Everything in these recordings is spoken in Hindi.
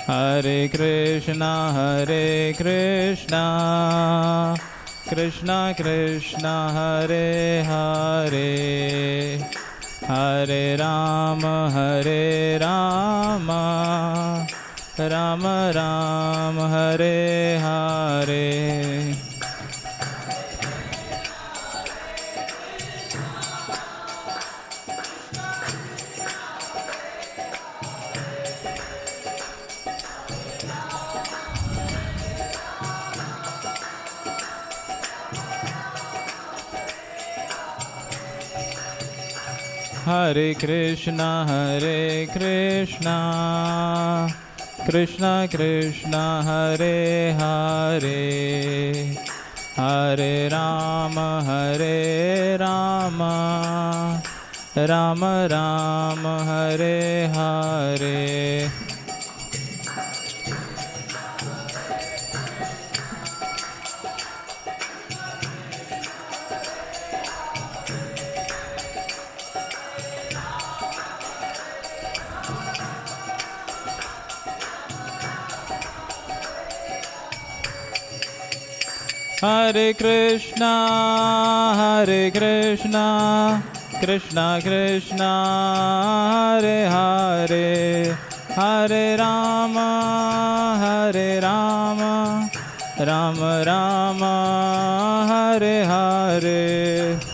हरे कृष्णा कृष्णा कृष्णा हरे हरे, हरे राम राम राम हरे हरे। हरे कृष्णा कृष्णा कृष्णा हरे हरे, हरे राम राम राम हरे हरे। हरे कृष्णा कृष्णा कृष्णा हरे हरे, हरे राम राम राम हरे हरे।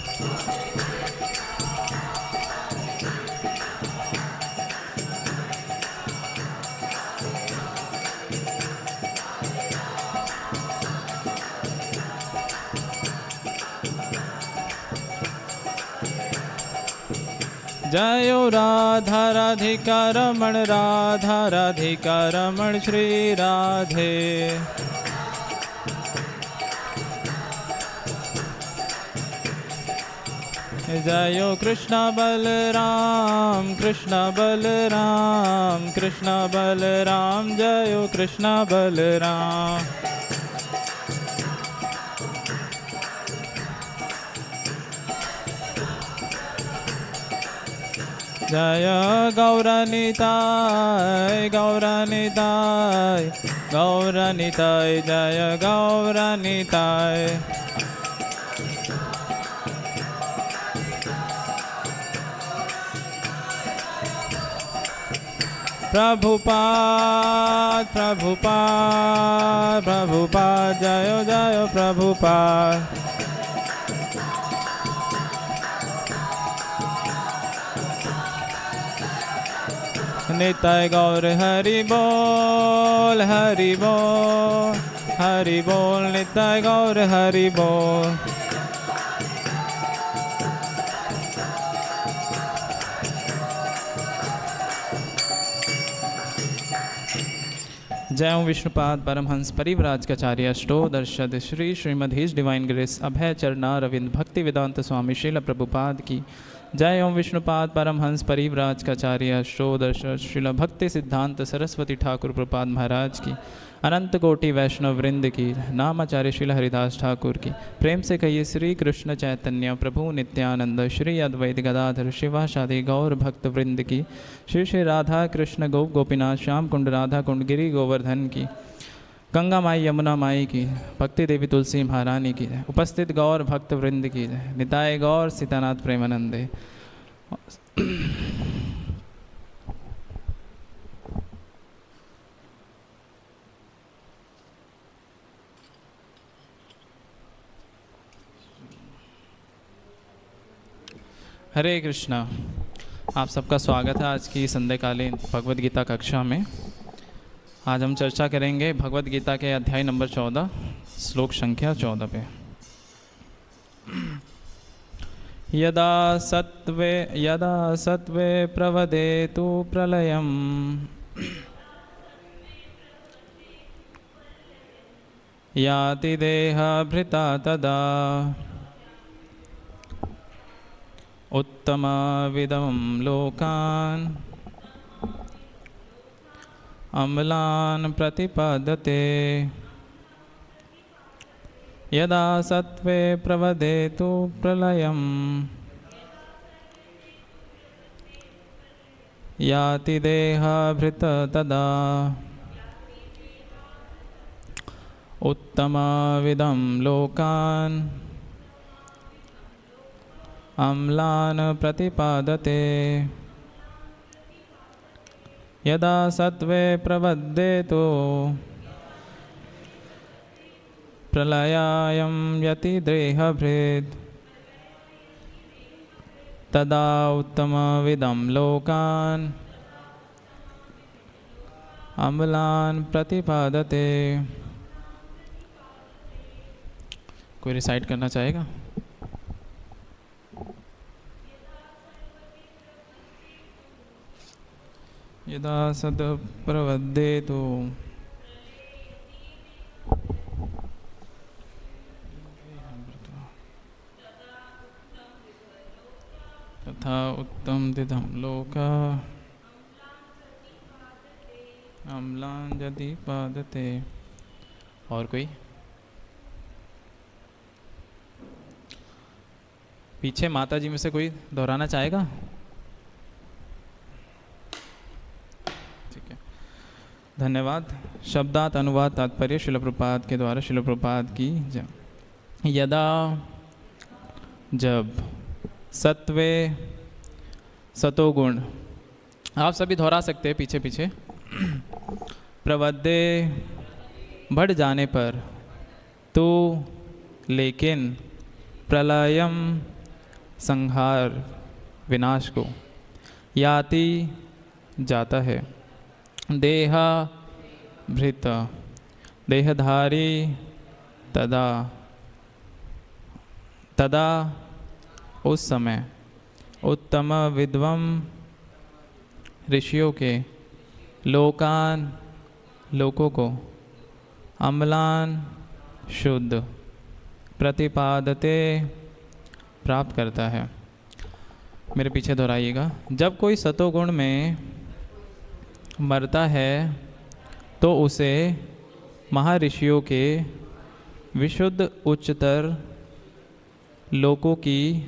जयो राधा राधिका रमण श्री राधे। जयो कृष्ण बलराम जयो कृष्ण बलराम। जय गौरनिताय जय गौरनिताय। प्रभुपाद जय प्रभुपाद। निताय गौर हरि बोल निताय गौर हरि बोल। जय ओं विष्णुपाद परमहंस परिव्राजकाचार्य अष्टोदर्शद Shri Srimad his divine grace Abhay Charanaravinda भक्ति वेदांत स्वामी श्रील प्रभुपाद की जय। ओं विष्णुपाद परमहंस परिव्राजकाचार्य अष्टोदर्शद श्रील भक्ति सिद्धांत सरस्वती ठाकुर प्रपाद महाराज की अनंत कोटि वैष्णव वृंद की नामाचार्य श्रील हरिदास ठाकुर की प्रेम से कहिए श्री कृष्ण चैतन्य प्रभु नित्यानंद श्री अद्वैत गदाधर शिवाशादि गौर भक्त वृंद की श्री श्री राधा कृष्ण गोप गोपीनाथ श्याम कुंड राधा कुंड गिरी गोवर्धन की गंगा माई यमुना माई की भक्ति देवी तुलसी महारानी की उपस्थित गौर भक्त वृंद की निताय गौर सीतानाथ प्रेमानंदे। हरे कृष्णा। आप सबका स्वागत है आज की संध्याकालीन भगवद गीता कक्षा में। आज हम चर्चा करेंगे भगवद गीता के अध्याय नंबर 14 श्लोक संख्या 14 पे। यदा सत्वे प्रवदेतु प्रलयम् याति देहभृता तदा उत्तमविदं लोकान् अम्लान् प्रतिपदते। यदा सत्वे प्रवदेतु प्रलयम् याति देहाभृत तदा उत्तमविदं लोकान् अम्लान् प्रतिपादते। यदा सत्त्वे प्रवद्येतो प्रलयायं यति देहभृत् तदा उत्तमविदं लोकान् अम्लान् प्रतिपादते। कोई रिसाइट करना चाहेगा? यदा सद प्रवद्येतो तथा उत्तम दिदम लोका अम्लान यदि पादते। और कोई? पीछे माता जी में से कोई दोहराना चाहेगा? ठीक है, धन्यवाद। शब्दात अनुवाद तात्पर्य शिल प्रपात के द्वारा शिल प्रपात की जय। यदा जब सत्वे सतोगुण, आप सभी दोहरा सकते हैं पीछे पीछे। प्रवद्दे बढ़ जाने पर, तो लेकिन, प्रलयम संहार विनाश को, याति जाता है, देहा भृत देहधारी, तदा तदा उस समय, उत्तम विद्वम ऋषियों के, लोकान लोकों को, अम्लान शुद्ध, प्रतिपादते प्राप्त करता है। मेरे पीछे दोहराइएगा। जब कोई सतोगुण में मरता है तो उसे महर्षियों के विशुद्ध उच्चतर लोकों की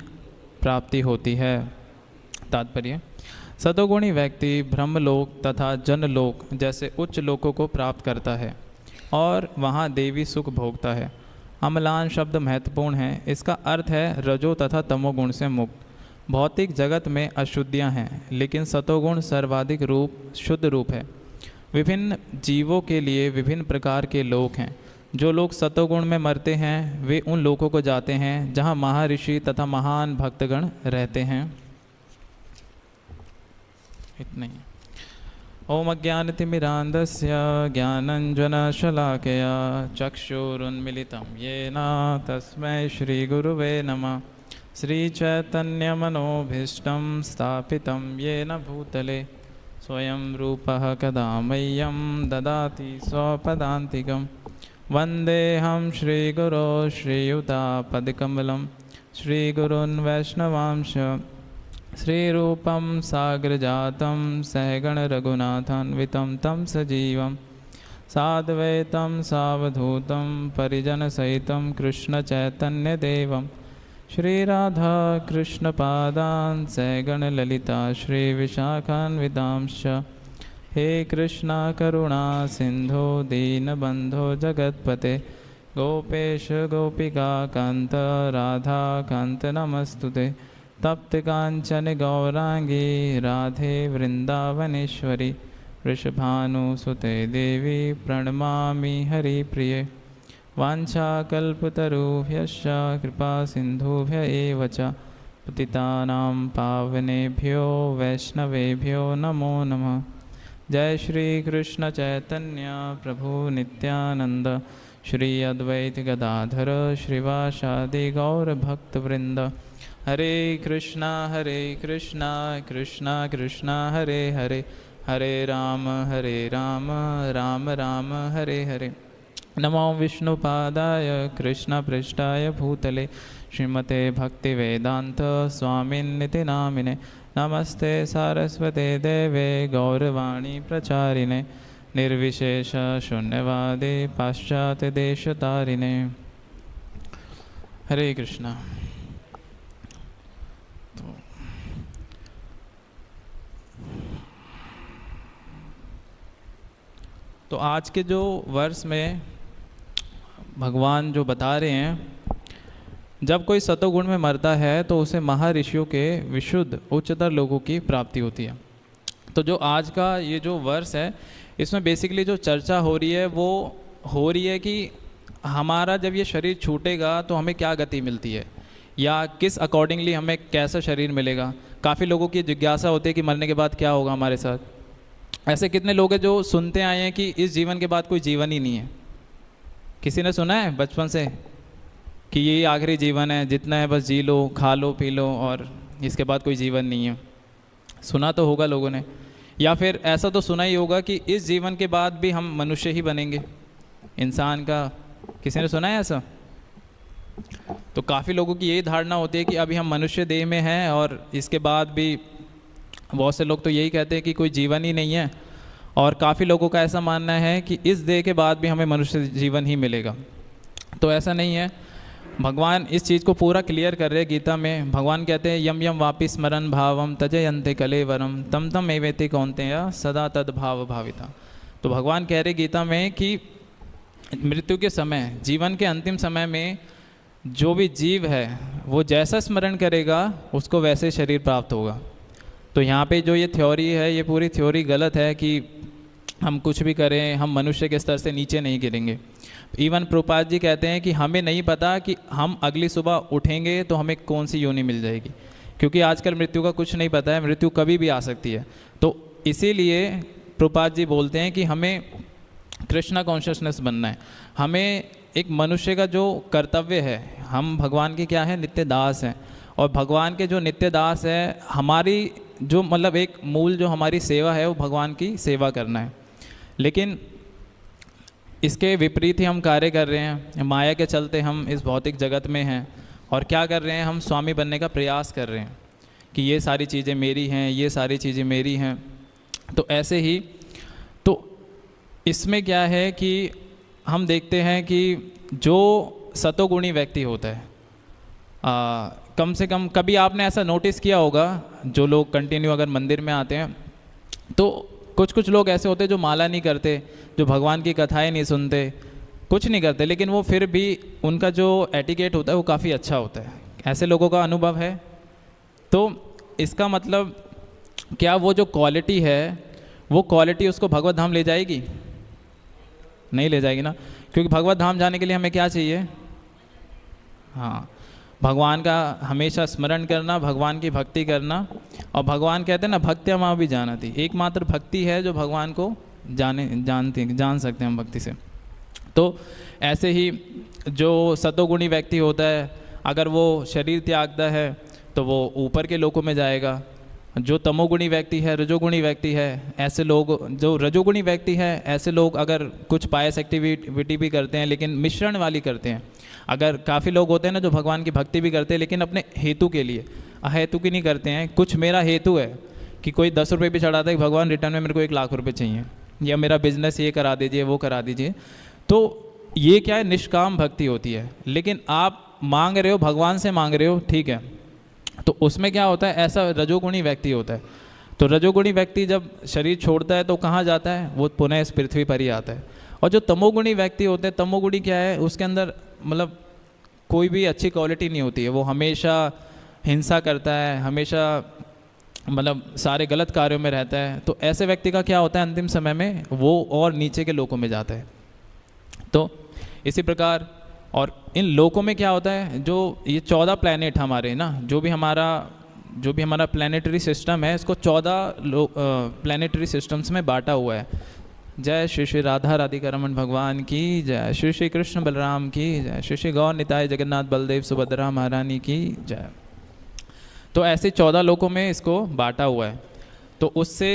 प्राप्ति होती है। तात्पर्य: सतोगुणी व्यक्ति ब्रह्मलोक तथा जनलोक जैसे उच्च लोकों को प्राप्त करता है और वहाँ देवी सुख भोगता है। अम्लान शब्द महत्वपूर्ण है। इसका अर्थ है रजो तथा तमोगुण से मुक्त। भौतिक जगत में अशुद्धियाँ हैं, लेकिन सतोगुण सर्वाधिक रूप शुद्ध रूप है। विभिन्न जीवों के लिए विभिन्न प्रकार के लोक हैं। जो लोग सतोगुण में मरते हैं वे उन लोकों को जाते हैं जहाँ महर्षि तथा महान भक्तगण रहते हैं। इतना ही। ओम अज्ञानतिमिरान्धस्य ज्ञानञ्जनशलाकया चक्षुरुन्मिलितं येन तस्मै श्रीगुरुवे नमः। श्रीचैतन्यमनोभीष्टं स्थापितं येन भूतले स्वयं रूपः कदा मह्यं ददाति स्वपदान्तिकं। वन्देऽहं श्रीगुरो श्रीयुतापदकमलं श्रीगुरून् वैष्णवांश श्रीरूपं साग्रजातं सहगणरघुनाथान्वितं तं सजीवं साद्वैतं सावधूतं परिजनसहितं कृष्णचैतन्यदेवं श्रीराधाकृष्णपादान् सहगणललिता श्रीविशाखान्वितांश्च। हे कृष्णा करुणा सिन्धो दीनबन्धो जगत्पते गोपेश गोपिकान्त राधाकान्त नमस्तुते। तप्त कांचन गौरांगी राधे वृंदावनेश्वरी वृषभानुसुते देवी प्रणमामि हरिप्रिये। वाञ्छाकल्पतरुभ्यश्च कृपा सिन्धुभ्य एव च पतितानां पावनेभ्यो वैष्णवेभ्यो नमो नमः। जय श्री कृष्ण चैतन्य प्रभु नित्यानंद श्री अद्वैत गदाधर श्रीवासादि गौर भक्तवृंद। हरे कृष्णा कृष्णा कृष्णा हरे हरे, हरे राम राम राम हरे हरे। नमो विष्णुपादाय कृष्णपृष्ठाय भूतले श्रीमते भक्तिवेदांत स्वामिन्निति नामिने। नमस्ते सारस्वते देवे गौरवाणी प्रचारिणे निर्विशेष शून्यवादे पाश्चात्य देशतारिणे। हरे कृष्णा। तो आज के जो वर्ष में भगवान जो बता रहे हैं, जब कोई सतोगुण में मरता है तो उसे महर्षियों के विशुद्ध उच्चतर लोगों की प्राप्ति होती है। तो जो आज का ये जो वर्ष है, इसमें बेसिकली जो चर्चा हो रही है वो हो रही है कि हमारा जब ये शरीर छूटेगा तो हमें क्या गति मिलती है, या किस अकॉर्डिंगली हमें कैसा शरीर मिलेगा। काफ़ी लोगों की जिज्ञासा होती है कि मरने के बाद क्या होगा हमारे साथ। ऐसे कितने लोग हैं जो सुनते आए हैं कि इस जीवन के बाद कोई जीवन ही नहीं है। किसी ने सुना है बचपन से कि ये आखिरी जीवन है, जितना है बस जी लो, खा लो, पी लो, और इसके बाद कोई जीवन नहीं है? सुना तो होगा लोगों ने। या फिर ऐसा तो सुना ही होगा कि इस जीवन के बाद भी हम मनुष्य ही बनेंगे, इंसान का। किसी ने सुना है ऐसा? तो काफ़ी लोगों की यही धारणा होती है कि अभी हम मनुष्य देह में हैं और इसके बाद भी, बहुत से लोग तो यही कहते हैं कि कोई जीवन ही नहीं है, और काफ़ी लोगों का ऐसा मानना है कि इस देह के बाद भी हमें मनुष्य जीवन ही मिलेगा। तो ऐसा नहीं है। भगवान इस चीज़ को पूरा क्लियर कर रहे हैं गीता में। भगवान कहते हैं यम यम वापि स्मरन भावम तजयन्ते कलेवरम तम तम एवेते कौन्तेय सदा तद भाव भाविता। तो भगवान कह रहे गीता में कि मृत्यु के समय, जीवन के अंतिम समय में जो भी जीव है वो जैसा स्मरण करेगा उसको वैसे शरीर प्राप्त होगा। तो यहाँ पे जो ये थ्योरी है, ये पूरी थ्योरी गलत है कि हम कुछ भी करें हम मनुष्य के स्तर से नीचे नहीं गिरेंगे। इवन प्रभुपाद जी कहते हैं कि हमें नहीं पता कि हम अगली सुबह उठेंगे तो हमें कौन सी योनि मिल जाएगी, क्योंकि आजकल मृत्यु का कुछ नहीं पता है, मृत्यु कभी भी आ सकती है। तो इसीलिए प्रभुपाद जी बोलते हैं कि हमें कृष्णा कॉन्शियसनेस बनना है। हमें एक मनुष्य का जो कर्तव्य है, हम भगवान के क्या है, नित्य दास हैं, और भगवान के जो नित्य दास है, हमारी जो मतलब एक मूल जो हमारी सेवा है वो भगवान की सेवा करना है। लेकिन इसके विपरीत ही हम कार्य कर रहे हैं। माया के चलते हम इस भौतिक जगत में हैं, और क्या कर रहे हैं, हम स्वामी बनने का प्रयास कर रहे हैं कि ये सारी चीज़ें मेरी हैं, ये सारी चीज़ें मेरी हैं। तो ऐसे ही तो इसमें क्या है कि हम देखते हैं कि जो सतोगुणी व्यक्ति होता है, कम से कम कभी आपने ऐसा नोटिस किया होगा, जो लोग कंटिन्यू अगर मंदिर में आते हैं तो कुछ कुछ लोग ऐसे होते हैं जो माला नहीं करते, जो भगवान की कथाएं नहीं सुनते, कुछ नहीं करते, लेकिन वो फिर भी उनका जो एटिकेट होता है वो काफ़ी अच्छा होता है। ऐसे लोगों का अनुभव है। तो इसका मतलब क्या वो जो क्वालिटी है वो क्वालिटी उसको भगवत धाम ले जाएगी? नहीं ले जाएगी ना, क्योंकि भगवत धाम जाने के लिए हमें क्या चाहिए? हाँ, भगवान का हमेशा स्मरण करना, भगवान की भक्ति करना। और भगवान कहते हैं ना, भक्त्या माँ भी जाना थी। एकमात्र भक्ति है जो भगवान को जान सकते हैं हम भक्ति से। तो ऐसे ही जो सतोगुणी व्यक्ति होता है, अगर वो शरीर त्यागता है तो वो ऊपर के लोकों में जाएगा। जो तमोगुणी व्यक्ति है, रजोगुणी व्यक्ति है, ऐसे लोग, जो रजोगुणी व्यक्ति है, ऐसे लोग अगर कुछ पायस एक्टिविटी भी करते हैं लेकिन मिश्रण वाली करते हैं। अगर काफ़ी लोग होते हैं ना जो भगवान की भक्ति भी करते हैं लेकिन अपने हेतु के लिए, अहेतु की नहीं करते हैं। कुछ मेरा हेतु है कि कोई 10 रुपये भी चढ़ाता है कि भगवान रिटर्न में मेरे को 1 लाख रुपये चाहिए, या मेरा बिजनेस ये करा दीजिए, वो करा दीजिए। तो ये क्या है, निष्काम भक्ति होती है। लेकिन आप मांग रहे हो, भगवान से मांग रहे हो, ठीक है, तो उसमें क्या होता है, ऐसा रजोगुणी व्यक्ति होता है। तो रजोगुणी व्यक्ति जब शरीर छोड़ता है तो कहाँ जाता है, वो पुनः इस पृथ्वी पर ही आता है। और जो तमोगुणी व्यक्ति होते हैं, तमोगुणी क्या है, उसके अंदर मतलब कोई भी अच्छी क्वालिटी नहीं होती है। वो हमेशा हिंसा करता है, हमेशा मतलब सारे गलत कार्यों में रहता है। तो ऐसे व्यक्ति का क्या होता है, अंतिम समय में वो और नीचे के लोकों में जाता है। तो इसी प्रकार और इन लोकों में क्या होता है, जो ये 14 प्लैनेट हमारे ना, जो भी हमारा प्लैनेटरी सिस्टम है, इसको 14 प्लैनेटरी सिस्टम्स में बांटा हुआ है। जय श्री श्री राधा राधिका रमन भगवान की जय, श्री श्री कृष्ण बलराम की जय, श्री श्री गौर निताय जगन्नाथ बलदेव सुभद्रा महारानी की जय। तो ऐसे 14 लोकों में इसको बांटा हुआ है। तो उससे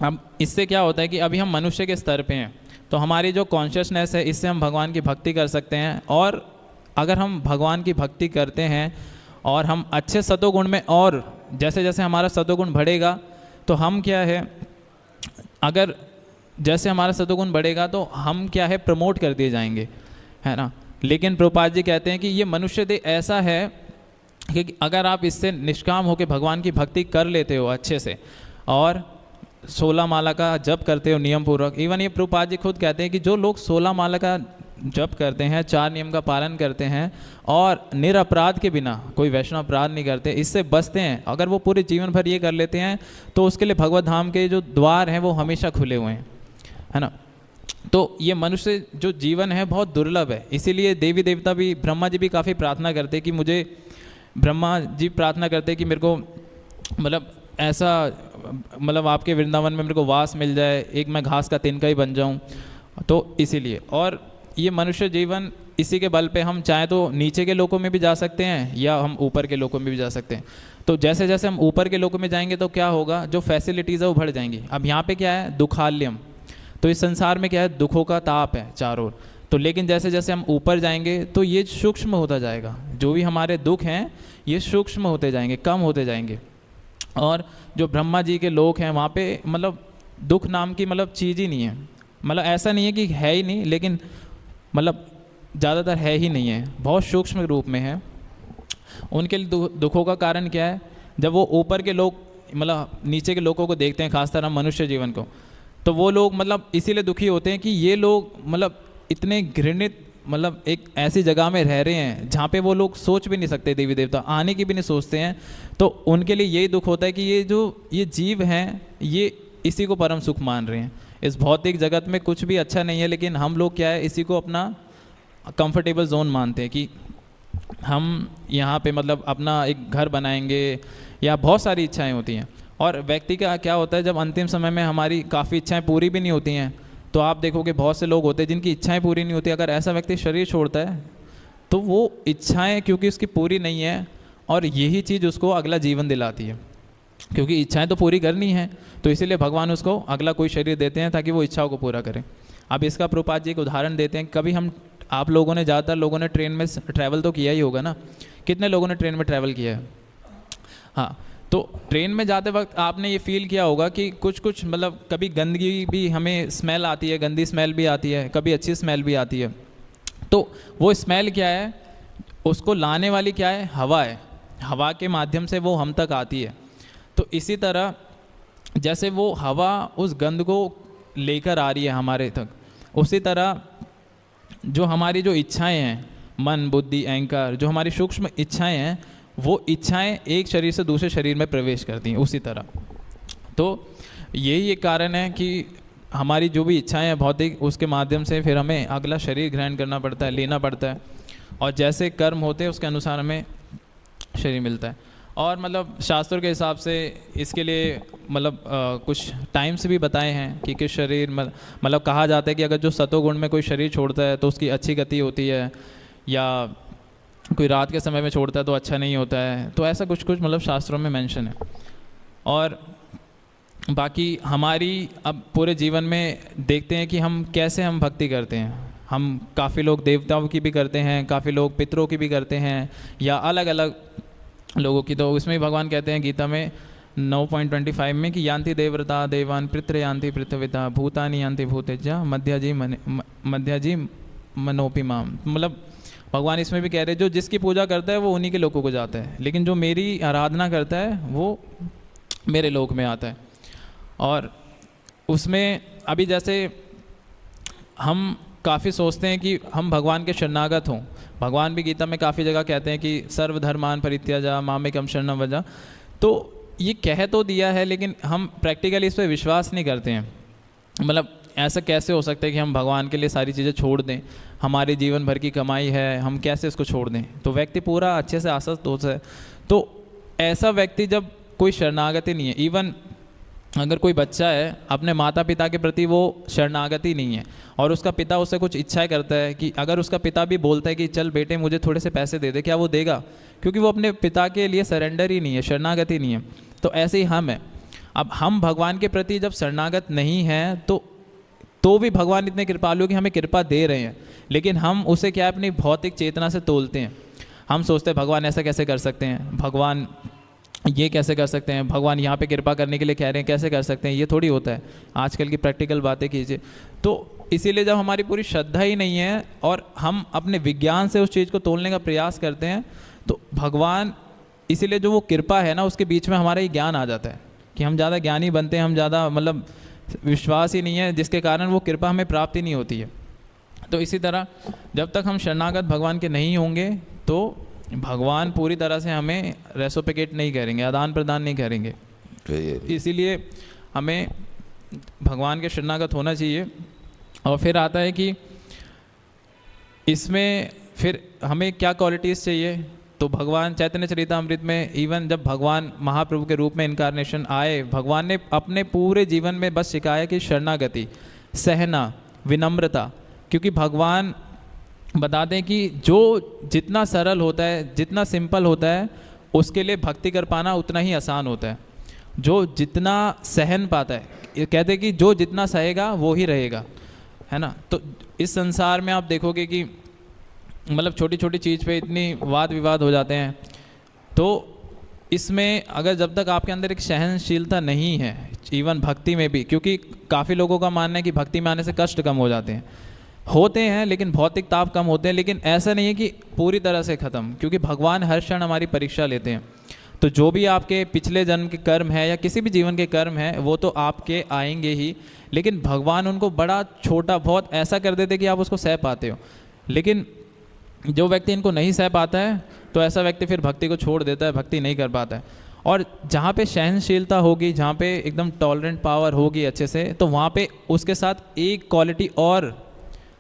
अब इससे क्या होता है कि अभी हम मनुष्य के स्तर पे हैं, तो हमारी जो कॉन्शियसनेस है, इससे हम भगवान की भक्ति कर सकते हैं। और अगर हम भगवान की भक्ति करते हैं और हम अच्छे सतोगुण में, और जैसे जैसे हमारा सतोगुण बढ़ेगा तो हम क्या है, अगर जैसे हमारा सतोगुण बढ़ेगा तो हम क्या है, प्रमोट कर दिए जाएंगे, है ना। लेकिन प्रभुपाद जी कहते हैं कि ये मनुष्य देह ऐसा है कि अगर आप इससे निष्काम होकर भगवान की भक्ति कर लेते हो अच्छे से, और 16 माला का जप करते हो नियम पूर्वक, इवन ये प्रभुपाद जी खुद कहते हैं कि जो लोग 16 माला का जप करते हैं, 4 नियम का पालन करते हैं और निरपराध के बिना कोई वैष्णव अपराध नहीं करते, इससे बचते हैं, अगर वो पूरे जीवन भर ये कर लेते हैं तो उसके लिए भगवत धाम के जो द्वार हैं वो हमेशा खुले हुए हैं, है ना। तो ये मनुष्य जो जीवन है बहुत दुर्लभ है, इसीलिए देवी देवता भी, ब्रह्मा जी भी काफ़ी प्रार्थना करते कि मुझे, ब्रह्मा जी प्रार्थना करते कि मेरे को मतलब ऐसा, मतलब आपके वृंदावन में मेरे को वास मिल जाए, एक मैं घास का तिनका ही बन जाऊं। तो इसीलिए, और ये मनुष्य जीवन, इसी के बल पे हम चाहे तो नीचे के लोकों में भी जा सकते हैं या हम ऊपर के लोकों में भी जा सकते हैं। तो जैसे जैसे हम ऊपर के लोकों में जाएंगे तो क्या होगा, जो फैसिलिटीज़ है वो बढ़ जाएंगी। अब यहाँ पे क्या है, दुखाल्यम, तो इस संसार में क्या है, दुखों का ताप है चारों ओर। तो लेकिन जैसे जैसे हम ऊपर जाएंगे तो ये सूक्ष्म होता जाएगा, जो भी हमारे दुख हैं ये सूक्ष्म होते जाएंगे, कम होते जाएंगे। और जो ब्रह्मा जी के लोक हैं वहाँ पे मतलब दुख नाम की मतलब चीज़ ही नहीं है, मतलब ऐसा नहीं है कि है ही नहीं, लेकिन मतलब ज़्यादातर है ही नहीं है, बहुत सूक्ष्म रूप में है। उनके लिए दुखों का कारण क्या है, जब वो ऊपर के लोग मतलब नीचे के लोगों को देखते हैं, खासकर हम मनुष्य जीवन को, तो वो लोग मतलब इसीलिए दुखी होते हैं कि ये लोग मतलब इतने घृणित, मतलब एक ऐसी जगह में रह रहे हैं जहाँ पे वो लोग सोच भी नहीं सकते, देवी देवता आने की भी नहीं सोचते हैं। तो उनके लिए यही दुख होता है कि ये जीव हैं, ये इसी को परम सुख मान रहे हैं। इस भौतिक जगत में कुछ भी अच्छा नहीं है, लेकिन हम लोग क्या है, इसी को अपना कंफर्टेबल जोन मानते हैं कि हम यहाँ पे मतलब अपना एक घर बनाएंगे, या बहुत सारी इच्छाएं होती हैं। और व्यक्ति का क्या होता है, जब अंतिम समय में हमारी काफ़ी इच्छाएं पूरी भी नहीं होती हैं, तो आप देखोगे बहुत से लोग होते हैं जिनकी इच्छाएं पूरी नहीं होती। अगर ऐसा व्यक्ति शरीर छोड़ता है तो वो इच्छाएं क्योंकि उसकी पूरी नहीं है, और यही चीज़ उसको अगला जीवन दिलाती है, क्योंकि इच्छाएं तो पूरी करनी है, तो इसीलिए भगवान उसको अगला कोई शरीर देते हैं ताकि वो इच्छाओं को पूरा करें। अब इसका प्रभुपाद जी एक उदाहरण देते हैं। कभी आप लोगों ने, ज़्यादातर लोगों ने ट्रेन में ट्रैवल तो किया ही होगा ना, कितने लोगों ने ट्रेन में ट्रैवल किया है? हाँ, तो ट्रेन में जाते वक्त आपने ये फील किया होगा कि कुछ मतलब कभी गंदगी भी हमें स्मेल आती है, गंदी स्मेल भी आती है, कभी अच्छी स्मेल भी आती है। तो वो स्मेल क्या है, उसको लाने वाली क्या है, हवा है, हवा के माध्यम से वो हम तक आती है। तो इसी तरह जैसे वो हवा उस गंध को लेकर आ रही है हमारे तक, उसी तरह जो हमारी जो इच्छाएं हैं, मन बुद्धि अहंकार, जो हमारी सूक्ष्म इच्छाएं हैं, वो इच्छाएं एक शरीर से दूसरे शरीर में प्रवेश करती हैं उसी तरह। तो यही एक कारण है कि हमारी जो भी इच्छाएं हैं भौतिक, उसके माध्यम से फिर हमें अगला शरीर ग्रहण करना पड़ता है, लेना पड़ता है, और जैसे कर्म होते हैं उसके अनुसार हमें शरीर मिलता है। और मतलब शास्त्रों के हिसाब से इसके लिए मतलब कुछ टाइम्स भी बताए हैं कि किस शरीर मतलब कहा जाता है कि अगर जो सतोगुण में कोई शरीर छोड़ता है तो उसकी अच्छी गति होती है, या कोई रात के समय में छोड़ता है तो अच्छा नहीं होता है। तो ऐसा कुछ मतलब शास्त्रों में मेंशन है। और बाकी हमारी अब पूरे जीवन में देखते हैं कि हम कैसे हम भक्ति करते हैं। हम काफ़ी लोग देवताओं की भी करते हैं, काफ़ी लोग पितरों की भी करते हैं, या अलग अलग लोगों की। तो उसमें भगवान कहते हैं गीता में 9.25 में कि यान्ति देवव्रता देवान पितृ यान्ति पृथ्वीता भूतानि यान्ति भूतेजा मध्याजी मनोपि माम। मतलब भगवान इसमें भी कह रहे हैं जो जिसकी पूजा करता है वो उन्हीं के लोगों को जाता है, लेकिन जो मेरी आराधना करता है वो मेरे लोक में आता है। और उसमें अभी जैसे हम काफ़ी सोचते हैं कि हम भगवान के शरणागत हों। भगवान भी गीता में काफ़ी जगह कहते हैं कि सर्वधर्मान परित्याजा मामेकम शरणम व्रज। तो ये कह तो दिया है, लेकिन हम प्रैक्टिकली इस पर विश्वास नहीं करते हैं। मतलब ऐसा कैसे हो सकता है कि हम भगवान के लिए सारी चीज़ें छोड़ दें, हमारे जीवन भर की कमाई है, हम कैसे इसको छोड़ दें? तो व्यक्ति पूरा अच्छे से आसक्त होता है। तो ऐसा व्यक्ति जब कोई शरणागति नहीं है, इवन अगर कोई बच्चा है अपने माता पिता के प्रति वो शरणागति नहीं है, और उसका पिता उससे कुछ इच्छाएं करता है कि अगर उसका पिता भी बोलता है कि चल बेटे मुझे थोड़े से पैसे दे दे, क्या वो देगा? क्योंकि वो अपने पिता के लिए सरेंडर ही नहीं है, शरणागति नहीं है। तो ऐसे ही हम हैं। अब हम भगवान के प्रति जब शरणागत नहीं हैं तो भी भगवान इतने कृपालु कि हमें कृपा दे रहे हैं, लेकिन हम उसे क्या अपनी भौतिक चेतना से तोलते हैं। हम सोचते हैं भगवान ऐसा कैसे कर सकते हैं, भगवान ये कैसे कर सकते हैं, भगवान यहाँ पे कृपा करने के लिए कह रहे हैं, कैसे कर सकते हैं? ये थोड़ी होता है। आजकल की प्रैक्टिकल बातें कीजिए। तो इसीलिए जब हमारी पूरी श्रद्धा ही नहीं है और हम अपने विज्ञान से उस चीज़ को तोलने का प्रयास करते हैं, तो भगवान इसीलिए जो वो कृपा है ना, उसके बीच में हमारा ये ज्ञान आ जाता है। कि हम ज़्यादा ज्ञानी बनते हैं, हम ज़्यादा मतलब विश्वास ही नहीं है, जिसके कारण वो कृपा हमें प्राप्त ही नहीं होती है। तो इसी तरह जब तक हम शरणागत भगवान के नहीं होंगे तो भगवान पूरी तरह से हमें रेसिप्रोकेट नहीं करेंगे, आदान प्रदान नहीं करेंगे। इसीलिए हमें भगवान के शरणागत होना चाहिए। और फिर आता है कि इसमें फिर हमें क्या क्वालिटीज़ चाहिए। तो भगवान चैतन्य चरितामृत में इवन जब भगवान महाप्रभु के रूप में इनकारनेशन आए, भगवान ने अपने पूरे जीवन में बस सिखाया कि शरणागति, सहना, विनम्रता। क्योंकि भगवान बताते हैं कि जो जितना सरल होता है, जितना सिंपल होता है, उसके लिए भक्ति कर पाना उतना ही आसान होता है। जो जितना सहन पाता है, ये कहते हैं कि जो जितना सहेगा वो ही रहेगा, है ना। तो इस संसार में आप देखोगे कि मतलब छोटी छोटी चीज़ पे इतनी वाद विवाद हो जाते हैं। तो इसमें अगर जब तक आपके अंदर एक सहनशीलता नहीं है, इवन भक्ति में भी, क्योंकि काफ़ी लोगों का मानना है कि भक्ति में आने से कष्ट कम हो जाते हैं, होते हैं, लेकिन भौतिक ताप कम होते हैं, लेकिन ऐसा नहीं है कि पूरी तरह से ख़त्म, क्योंकि भगवान हर क्षण हमारी परीक्षा लेते हैं। तो जो भी आपके पिछले जन्म के कर्म है या किसी भी जीवन के कर्म है वो तो आपके आएंगे ही, लेकिन भगवान उनको बड़ा छोटा बहुत ऐसा कर देते कि आप उसको सह पाते हो। लेकिन जो व्यक्ति इनको नहीं सह पाता है तो ऐसा व्यक्ति फिर भक्ति को छोड़ देता है, भक्ति नहीं कर पाता है। और जहाँ पे सहनशीलता होगी, जहाँ पे एकदम टॉलरेंट पावर होगी अच्छे से, तो वहाँ पे उसके साथ एक क्वालिटी और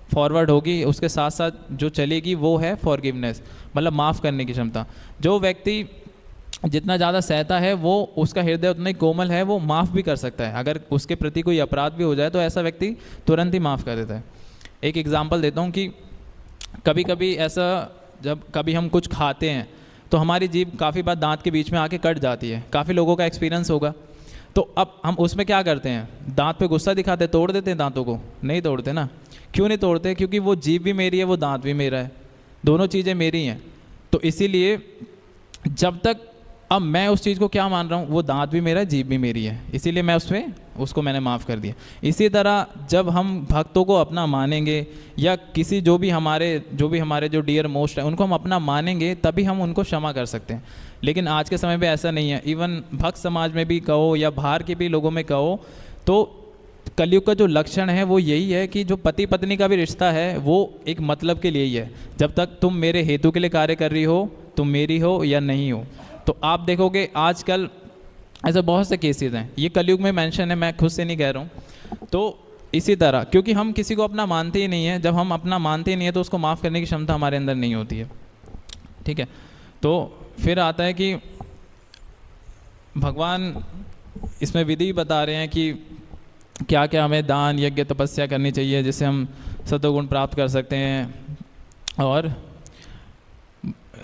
फॉरवर्ड होगी, उसके साथ साथ जो चलेगी वो है फॉरगिवनेस, मतलब माफ़ करने की क्षमता। जो व्यक्ति जितना ज़्यादा सहता है वो उसका हृदय उतना ही कोमल है, वो माफ़ भी कर सकता है। अगर उसके प्रति कोई अपराध भी हो जाए तो ऐसा व्यक्ति तुरंत ही माफ़ कर देता है। एक एग्जांपल देता हूँ कि कभी कभी ऐसा, जब कभी हम कुछ खाते हैं तो हमारी जीभ काफ़ी बार दांत के बीच में आके कट जाती है, काफ़ी लोगों का एक्सपीरियंस होगा। तो अब हम उसमें क्या करते हैं, दांत पे गुस्सा दिखाते, तोड़ देते हैं दांतों को? नहीं तोड़ते ना। क्यों नहीं तोड़ते? क्योंकि वो जीभ भी मेरी है, वो दांत भी मेरा है, दोनों चीज़ें मेरी हैं। तो इसीलिए जब तक, अब मैं उस चीज़ को क्या मान रहा हूँ, वो दांत भी मेरा है, जीभ भी मेरी है, इसीलिए मैं उसको मैंने माफ़ कर दिया। इसी तरह जब हम भक्तों को अपना मानेंगे या किसी जो भी हमारे जो डियर मोस्ट है उनको हम अपना मानेंगे, तभी हम उनको क्षमा कर सकते हैं। लेकिन आज के समय पे ऐसा नहीं है। इवन भक्त समाज में भी कहो या बाहर के भी लोगों में कहो, तो कलयुग का जो लक्षण है वो यही है कि जो पति पत्नी का भी रिश्ता है वो एक मतलब के लिए ही है। जब तक तुम मेरे हेतु के लिए कार्य कर रही हो, तुम मेरी हो या नहीं हो। तो आप देखोगे आजकल ऐसे बहुत से केसेस हैं, ये कलयुग में मेंशन है, मैं खुद से नहीं कह रहा हूँ। तो इसी तरह क्योंकि हम किसी को अपना मानते ही नहीं है, जब हम अपना मानते ही नहीं है तो उसको माफ़ करने की क्षमता हमारे अंदर नहीं होती है। ठीक है। तो फिर आता है कि भगवान इसमें विधि बता रहे हैं कि क्या क्या हमें दान, यज्ञ, तपस्या करनी चाहिए जिससे हम सतोगुण प्राप्त कर सकते हैं। और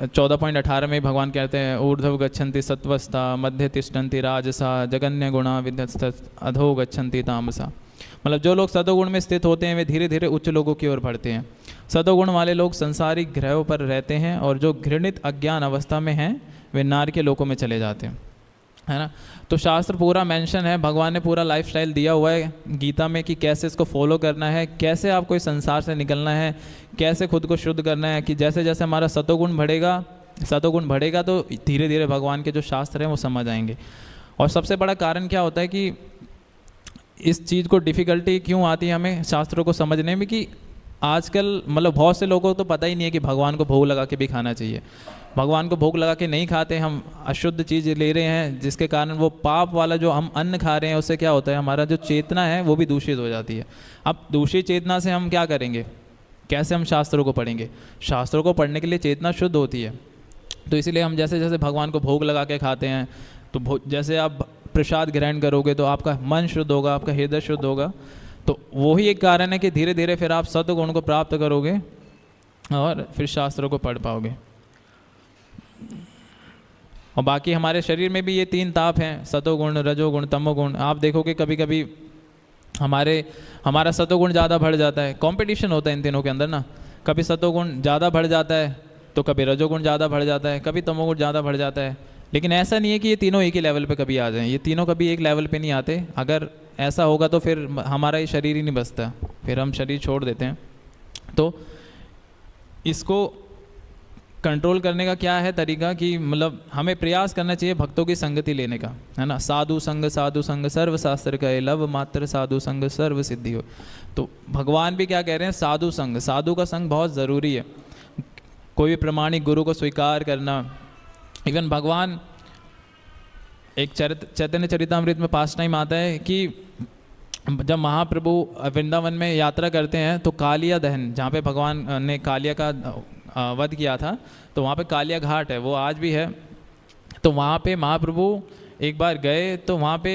14.18 में भगवान कहते हैं, ऊर्ध्व गच्छन्ति सत्वस्ता, मध्य तिष्ठन्ति राजसा, जगन्य गुणा विध्यस्त अधो गच्छन्ति तामसा। मतलब जो लोग सतोगुण में स्थित होते हैं वे धीरे धीरे उच्च लोगों की ओर बढ़ते हैं। सतोगुण वाले लोग संसारिक ग्रहों पर रहते हैं और जो घृणित अज्ञान अवस्था में हैं वे नार के लोकों में चले जाते हैं, है ना। तो शास्त्र पूरा मेंशन है, भगवान ने पूरा लाइफस्टाइल दिया हुआ है गीता में कि कैसे इसको फॉलो करना है, कैसे आपको इस संसार से निकलना है, कैसे खुद को शुद्ध करना है। कि जैसे जैसे हमारा सतोगुण बढ़ेगा तो धीरे धीरे भगवान के जो शास्त्र हैं वो समझ आएंगे। और सबसे बड़ा कारण क्या होता है कि इस चीज़ को डिफ़िकल्टी क्यों आती है हमें शास्त्रों को समझने में, कि आजकल मतलब बहुत से लोगों को तो पता ही नहीं है कि भगवान को भोग लगा के भी खाना चाहिए। भगवान को भोग लगा के नहीं खाते, हम अशुद्ध चीज़ ले रहे हैं, जिसके कारण वो पाप वाला जो हम अन्न खा रहे हैं उससे क्या होता है, हमारा जो चेतना है वो भी दूषित हो जाती है। अब दूषित चेतना से हम क्या करेंगे, कैसे हम शास्त्रों को पढ़ेंगे? शास्त्रों को पढ़ने के लिए चेतना शुद्ध होती है। तो इसीलिए हम जैसे जैसे भगवान को भोग लगा के खाते हैं, तो जैसे आप प्रसाद ग्रहण करोगे तो आपका मन शुद्ध होगा, आपका हृदय शुद्ध होगा। तो वही एक कारण है कि धीरे धीरे फिर आप सत्वगुण को प्राप्त करोगे और फिर शास्त्रों को पढ़ पाओगे। और बाकी हमारे शरीर में भी ये 3 ताप हैं, सतोगुण, रजोगुण, तमोगुण। आप देखोगे कभी कभी हमारा सतोगुण ज़्यादा बढ़ जाता है, कंपटीशन होता है इन तीनों के अंदर ना। कभी सतोगुण ज़्यादा बढ़ जाता है तो कभी रजोगुण ज़्यादा बढ़ जाता है, कभी तमोगुण ज़्यादा बढ़ जाता है। लेकिन ऐसा नहीं है कि ये तीनों एक ही लेवल पे कभी आ जाएं, ये तीनों कभी एक लेवल पे नहीं आते। अगर ऐसा होगा तो फिर हमारा ये शरीर ही नहीं बचता, फिर हम शरीर छोड़ देते हैं। तो इसको कंट्रोल करने का क्या है तरीका कि मतलब हमें प्रयास करना चाहिए भक्तों की संगति लेने का, है ना। साधु संग सर्व शास्त्र कहे, लव मात्र साधु संग सर्व सिद्धि हो। तो भगवान भी क्या कह रहे हैं, साधु संग, साधु का संग बहुत ज़रूरी है। कोई भी प्रमाणिक गुरु को स्वीकार करना। इवन भगवान एक चैतन्य चरितामृत में पास टाइम आता है कि जब महाप्रभु वृंदावन में यात्रा करते हैं तो कालिया दहन, जहाँ पे भगवान ने कालिया का वध किया था, तो वहाँ पे कालिया घाट है, वो आज भी है। तो वहाँ पे महाप्रभु एक बार गए तो वहाँ पे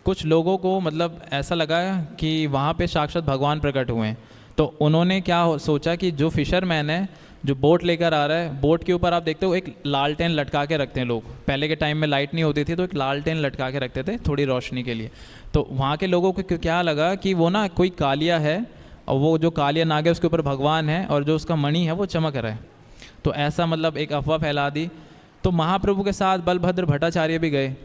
कुछ लोगों को मतलब ऐसा लगा कि वहाँ पे साक्षात भगवान प्रकट हुए हैं। तो उन्होंने क्या सोचा कि जो फिशरमैन है, जो बोट लेकर आ रहा है, बोट के ऊपर आप देखते हो एक लालटेन लटका के रखते हैं लोग। पहले के टाइम में लाइट नहीं होती थी तो एक लालटेन लटका के रखते थे थोड़ी रोशनी के लिए। तो वहाँ के लोगों को क्या लगा कि वो ना कोई कालिया है, और वो जो कालिया नाग है उसके ऊपर भगवान है, और जो उसका मणि है वो चमक रहा है। तो ऐसा मतलब एक अफवाह फैला दी। तो महाप्रभु के साथ बलभद्र भट्टाचार्य भी गए,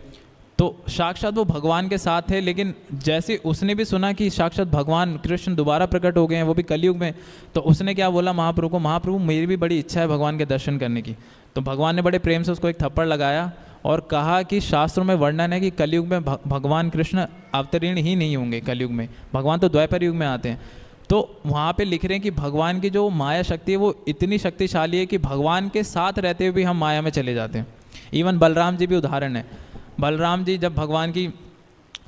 तो साक्षात वो भगवान के साथ थे। लेकिन जैसे उसने भी सुना कि साक्षात भगवान कृष्ण दोबारा प्रकट हो गए हैं, वो भी कलयुग में, तो उसने क्या बोला महाप्रभु को, महाप्रभु मेरी भी बड़ी इच्छा है भगवान के दर्शन करने की। तो भगवान ने बड़े प्रेम से उसको एक थप्पड़ लगाया और कहा कि शास्त्रों में वर्णन है कि कलयुग में भगवान कृष्ण अवतीर्ण ही नहीं होंगे। कलयुग में भगवान तो द्वापर युग में आते हैं। तो वहाँ पे लिख रहे हैं कि भगवान की जो माया शक्ति है वो इतनी शक्तिशाली है कि भगवान के साथ रहते हुए भी हम माया में चले जाते हैं। इवन बलराम जी भी उदाहरण है। बलराम जी जब भगवान की,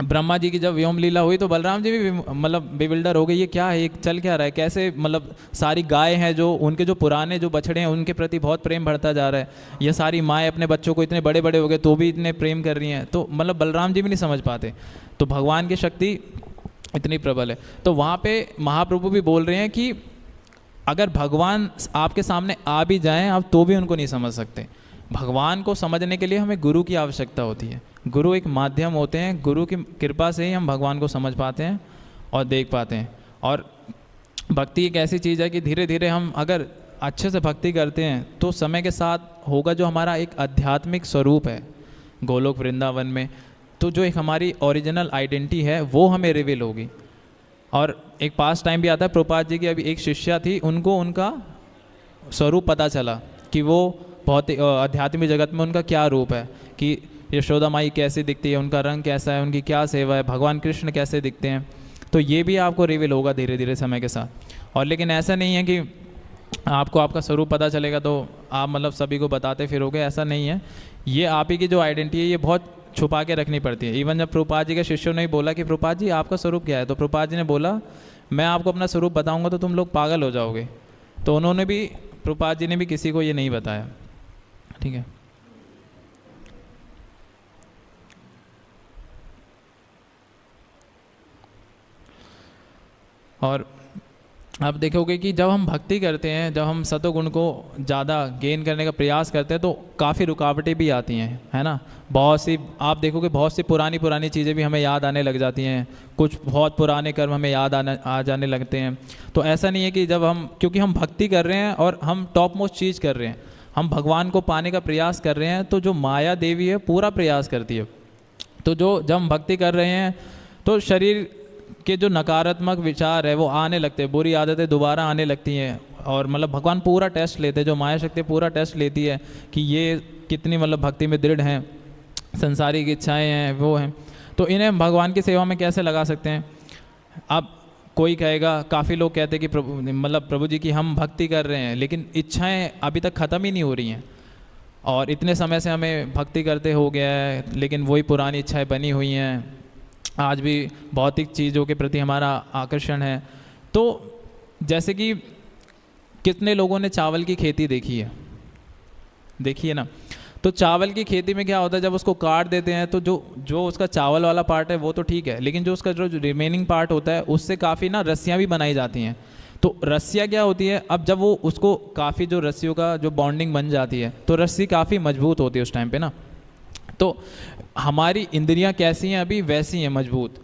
ब्रह्मा जी की जब व्योम लीला हुई तो बलराम जी भी मतलब बेविल्डर हो गए, ये क्या है, ये चल क्या रहा है, कैसे मतलब सारी गाय हैं जो उनके जो पुराने जो बछड़े हैं उनके प्रति बहुत प्रेम बढ़ता जा रहा है, ये सारी माएँ अपने बच्चों को इतने बड़े बड़े हो गए तो भी इतने प्रेम कर रही हैं। तो मतलब बलराम जी भी नहीं समझ पाते। तो भगवान की शक्ति इतनी प्रबल है। तो वहाँ पे महाप्रभु भी बोल रहे हैं कि अगर भगवान आपके सामने आ भी जाएं आप तो भी उनको नहीं समझ सकते। भगवान को समझने के लिए हमें गुरु की आवश्यकता होती है। गुरु एक माध्यम होते हैं, गुरु की कृपा से ही हम भगवान को समझ पाते हैं और देख पाते हैं। और भक्ति एक ऐसी चीज़ है कि धीरे धीरे हम अगर अच्छे से भक्ति करते हैं तो समय के साथ होगा जो हमारा एक आध्यात्मिक स्वरूप है गोलोक वृंदावन में, तो जो एक हमारी ओरिजिनल आइडेंटिटी है वो हमें रिवील होगी। और एक पास टाइम भी आता है, प्रभुपाद जी की अभी एक शिष्या थी, उनको उनका स्वरूप पता चला कि वो बहुत आध्यात्मिक जगत में उनका क्या रूप है, कि यशोदा माई कैसी दिखती है, उनका रंग कैसा है, उनकी क्या सेवा है, भगवान कृष्ण कैसे दिखते हैं। तो ये भी आपको रिवील होगा धीरे धीरे समय के साथ। और लेकिन ऐसा नहीं है कि आपको आपका स्वरूप पता चलेगा तो आप मतलब सभी को बताते फिरोगे, ऐसा नहीं है। ये आप ही की जो आइडेंटिटी है ये बहुत छुपा के रखनी पड़ती है। इवन जब प्रभुपाद जी के शिष्यों ने बोला कि प्रभुपाद जी आपका स्वरूप क्या है, तो प्रभुपाद जी ने बोला मैं आपको अपना स्वरूप बताऊंगा तो तुम लोग पागल हो जाओगे। तो उन्होंने भी, प्रभुपाद जी ने भी किसी को ये नहीं बताया। ठीक है। और आप देखोगे कि जब हम भक्ति करते हैं, जब हम सतोगुण को ज़्यादा गेन करने का प्रयास करते हैं तो काफ़ी रुकावटें भी आती हैं, है ना। बहुत सी आप देखोगे बहुत सी पुरानी चीज़ें भी हमें याद आने लग जाती हैं, कुछ बहुत पुराने कर्म हमें याद आ जाने लगते हैं। तो ऐसा नहीं है कि जब हम, क्योंकि हम भक्ति कर रहे हैं और हम टॉप मोस्ट चीज़ कर रहे हैं, हम भगवान को पाने का प्रयास कर रहे हैं, तो जो माया देवी है पूरा प्रयास करती है। तो जब हम भक्ति कर रहे हैं तो शरीर के जो नकारात्मक विचार है वो आने लगते हैं, बुरी आदतें दोबारा आने लगती हैं। और मतलब भगवान पूरा टेस्ट लेते हैं, जो माया शक्ति पूरा टेस्ट लेती है कि ये कितनी मतलब भक्ति में दृढ़ हैं, संसारिक इच्छाएं हैं वो हैं। तो इन्हें हम भगवान की सेवा में कैसे लगा सकते हैं। अब कोई कहेगा, काफ़ी लोग कहते हैं कि प्रभु जी की हम भक्ति कर रहे हैं लेकिन इच्छाएँ अभी तक ख़त्म ही नहीं हो रही हैं, और इतने समय से हमें भक्ति करते हो गया है लेकिन वही पुरानी इच्छाएँ बनी हुई हैं, आज भी भौतिक चीज़ों के प्रति हमारा आकर्षण है। तो जैसे कि कितने लोगों ने चावल की खेती देखी है ना। तो चावल की खेती में क्या होता है, जब उसको काट देते हैं तो जो उसका चावल वाला पार्ट है वो तो ठीक है, लेकिन जो उसका जो रिमेनिंग पार्ट होता है उससे काफ़ी ना रस्सियाँ भी बनाई जाती हैं। तो रस्सियाँ क्या होती है, अब जब वो उसको काफ़ी जो रस्सियों का जो बॉन्डिंग बन जाती है तो रस्सी काफ़ी मजबूत होती है उस टाइम पे ना। तो हमारी इंद्रियां कैसी हैं अभी वैसी हैं मजबूत,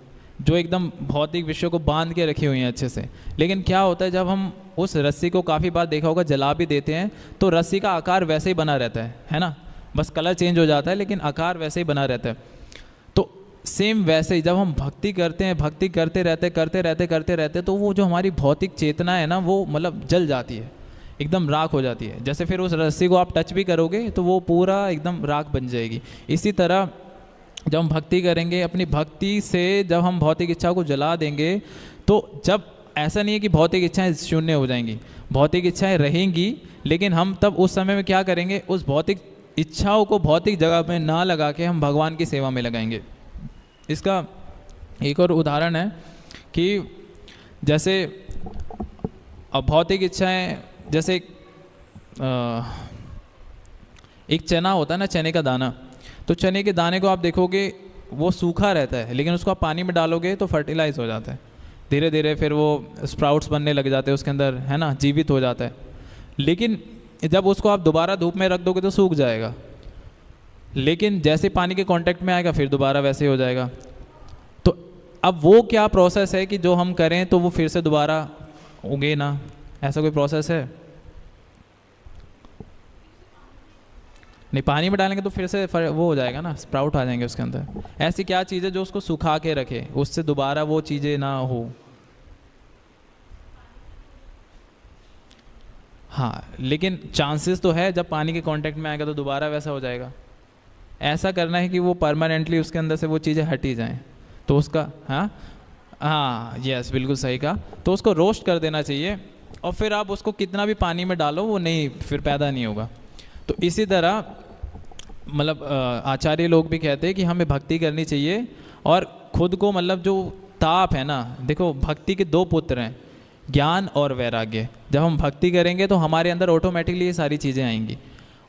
जो एकदम भौतिक विषयों को बांध के रखी हुई हैं अच्छे से। लेकिन क्या होता है जब हम उस रस्सी को काफ़ी बार देखा होगा जला भी देते हैं तो रस्सी का आकार वैसे ही बना रहता है ना, बस कलर चेंज हो जाता है लेकिन आकार वैसे ही बना रहता है। तो सेम वैसे ही जब हम भक्ति करते हैं, भक्ति करते रहते तो वो जो हमारी भौतिक चेतना है ना वो मतलब जल जाती है, एकदम राख हो जाती है। जैसे फिर उस रस्सी को आप टच भी करोगे तो वो पूरा एकदम राख बन जाएगी। इसी तरह जब हम भक्ति करेंगे, अपनी भक्ति से जब हम भौतिक इच्छाओं को जला देंगे, तो जब ऐसा नहीं है कि भौतिक इच्छाएं शून्य हो जाएंगी, भौतिक इच्छाएं रहेंगी, लेकिन हम तब उस समय में क्या करेंगे, उस भौतिक इच्छाओं को भौतिक जगह में ना लगा के हम भगवान की सेवा में लगाएंगे। इसका एक और उदाहरण है कि जैसे अब भौतिक इच्छाएं, जैसे एक चना होता है ना, चने का दाना, तो चने के दाने को आप देखोगे वो सूखा रहता है, लेकिन उसको आप पानी में डालोगे तो फर्टिलाइज हो जाता है, धीरे धीरे फिर वो स्प्राउट्स बनने लग जाते हैं उसके अंदर, है ना, जीवित हो जाता है। लेकिन जब उसको आप दोबारा धूप में रख दोगे तो सूख जाएगा, लेकिन जैसे पानी के कांटेक्ट में आएगा फिर दोबारा वैसे ही हो जाएगा। तो अब वो क्या प्रोसेस है कि जो हम करें तो वो फिर से दोबारा उगे ना, ऐसा कोई प्रोसेस है? नहीं, पानी में डालेंगे तो फिर से वो हो जाएगा ना, स्प्राउट आ जाएंगे उसके अंदर। ऐसी क्या चीज़ है जो उसको सुखा के रखे, उससे दोबारा वो चीज़ें ना हो? हाँ, लेकिन चांसेस तो है जब पानी के कांटेक्ट में आएगा तो दोबारा वैसा हो जाएगा। ऐसा करना है कि वो परमानेंटली उसके अंदर से वो चीज़ें हट ही जाएं, तो उसका हाँ यस, बिल्कुल सही कहा। तो उसको रोस्ट कर देना चाहिए, और फिर आप उसको कितना भी पानी में डालो वो नहीं, फिर पैदा नहीं होगा। तो इसी तरह मतलब आचार्य लोग भी कहते हैं कि हमें भक्ति करनी चाहिए, और खुद को मतलब जो ताप है ना, देखो भक्ति के दो पुत्र हैं, ज्ञान और वैराग्य। जब हम भक्ति करेंगे तो हमारे अंदर ऑटोमेटिकली ये सारी चीज़ें आएंगी,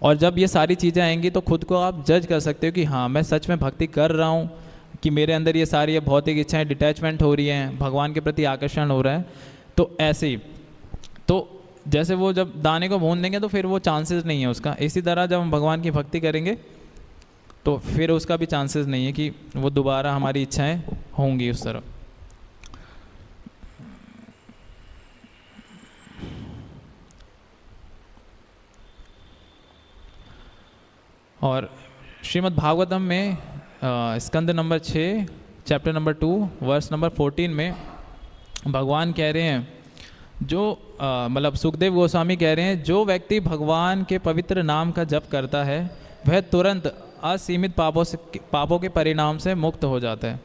और जब ये सारी चीज़ें आएंगी तो खुद को आप जज कर सकते हो कि हाँ मैं सच में भक्ति कर रहा हूँ, कि मेरे अंदर ये सारी भौतिक इच्छाएं डिटैचमेंट हो रही हैं, भगवान के प्रति आकर्षण हो रहा है। तो ऐसे ही, तो जैसे वो जब दाने को भून देंगे तो फिर वो चांसेस नहीं है उसका। इसी तरह जब हम भगवान की भक्ति करेंगे तो फिर उसका भी चांसेस नहीं है कि वो दोबारा हमारी इच्छाएं होंगी उस तरह। और श्रीमद् भागवतम में स्कंद number 6 chapter number 2 verse number 14 में भगवान कह रहे हैं, जो मतलब सुखदेव गोस्वामी कह रहे हैं, जो व्यक्ति भगवान के पवित्र नाम का जप करता है वह तुरंत असीमित पापों के परिणाम से मुक्त हो जाता है।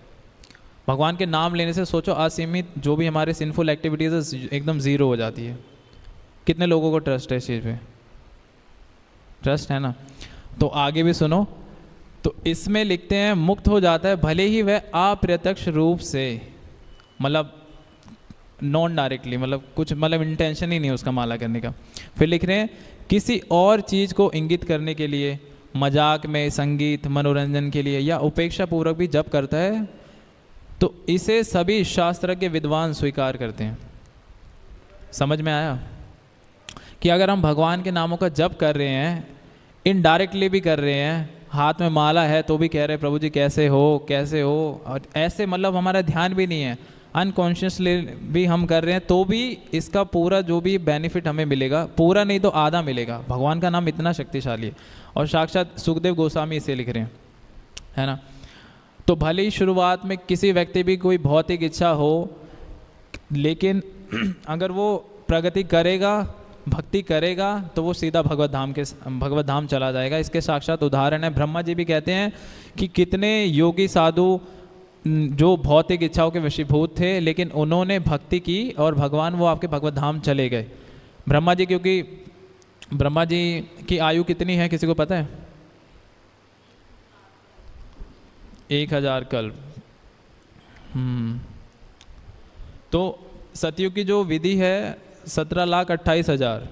भगवान के नाम लेने से सोचो, असीमित जो भी हमारे सिंफुल एक्टिविटीज़ एकदम ज़ीरो हो जाती है। कितने लोगों को ट्रस्ट है इस चीज़ पे? ट्रस्ट है ना? तो आगे भी सुनो, तो इसमें लिखते हैं मुक्त हो जाता है भले ही वह अप्रत्यक्ष रूप से, मतलब नॉन डायरेक्टली, मतलब कुछ मतलब इंटेंशन ही नहीं उसका माला करने का। फिर लिख रहे हैं किसी और चीज़ को इंगित करने के लिए, मजाक में, संगीत, मनोरंजन के लिए या उपेक्षा पूर्वक भी जप करता है तो इसे सभी शास्त्र के विद्वान स्वीकार करते हैं। समझ में आया कि अगर हम भगवान के नामों का जप कर रहे हैं, इनडायरेक्टली भी कर रहे हैं, हाथ में माला है तो भी कह रहे हैं प्रभु जी कैसे हो कैसे हो, और ऐसे मतलब हमारा ध्यान भी नहीं है, अनकॉन्शियसली भी हम कर रहे हैं, तो भी इसका पूरा जो भी बेनिफिट हमें मिलेगा, पूरा नहीं तो आधा मिलेगा। भगवान का नाम इतना शक्तिशाली है, और साक्षात सुखदेव गोस्वामी इसे लिख रहे हैं, है ना। तो भले ही शुरुआत में किसी व्यक्ति भी कोई भौतिक इच्छा हो, लेकिन अगर वो प्रगति करेगा, भक्ति करेगा, तो वो सीधा भगवत धाम चला जाएगा। इसके साक्षात उदाहरण है, ब्रह्मा जी भी कहते हैं कि कितने योगी साधु जो भौतिक इच्छाओं के वशीभूत थे, लेकिन उन्होंने भक्ति की और भगवान वो आपके भगवत धाम चले गए। ब्रह्मा जी, क्योंकि ब्रह्मा जी की आयु कितनी है किसी को पता है? 1000 कल्प। तो सतयुग की जो विधि है 17,28,000,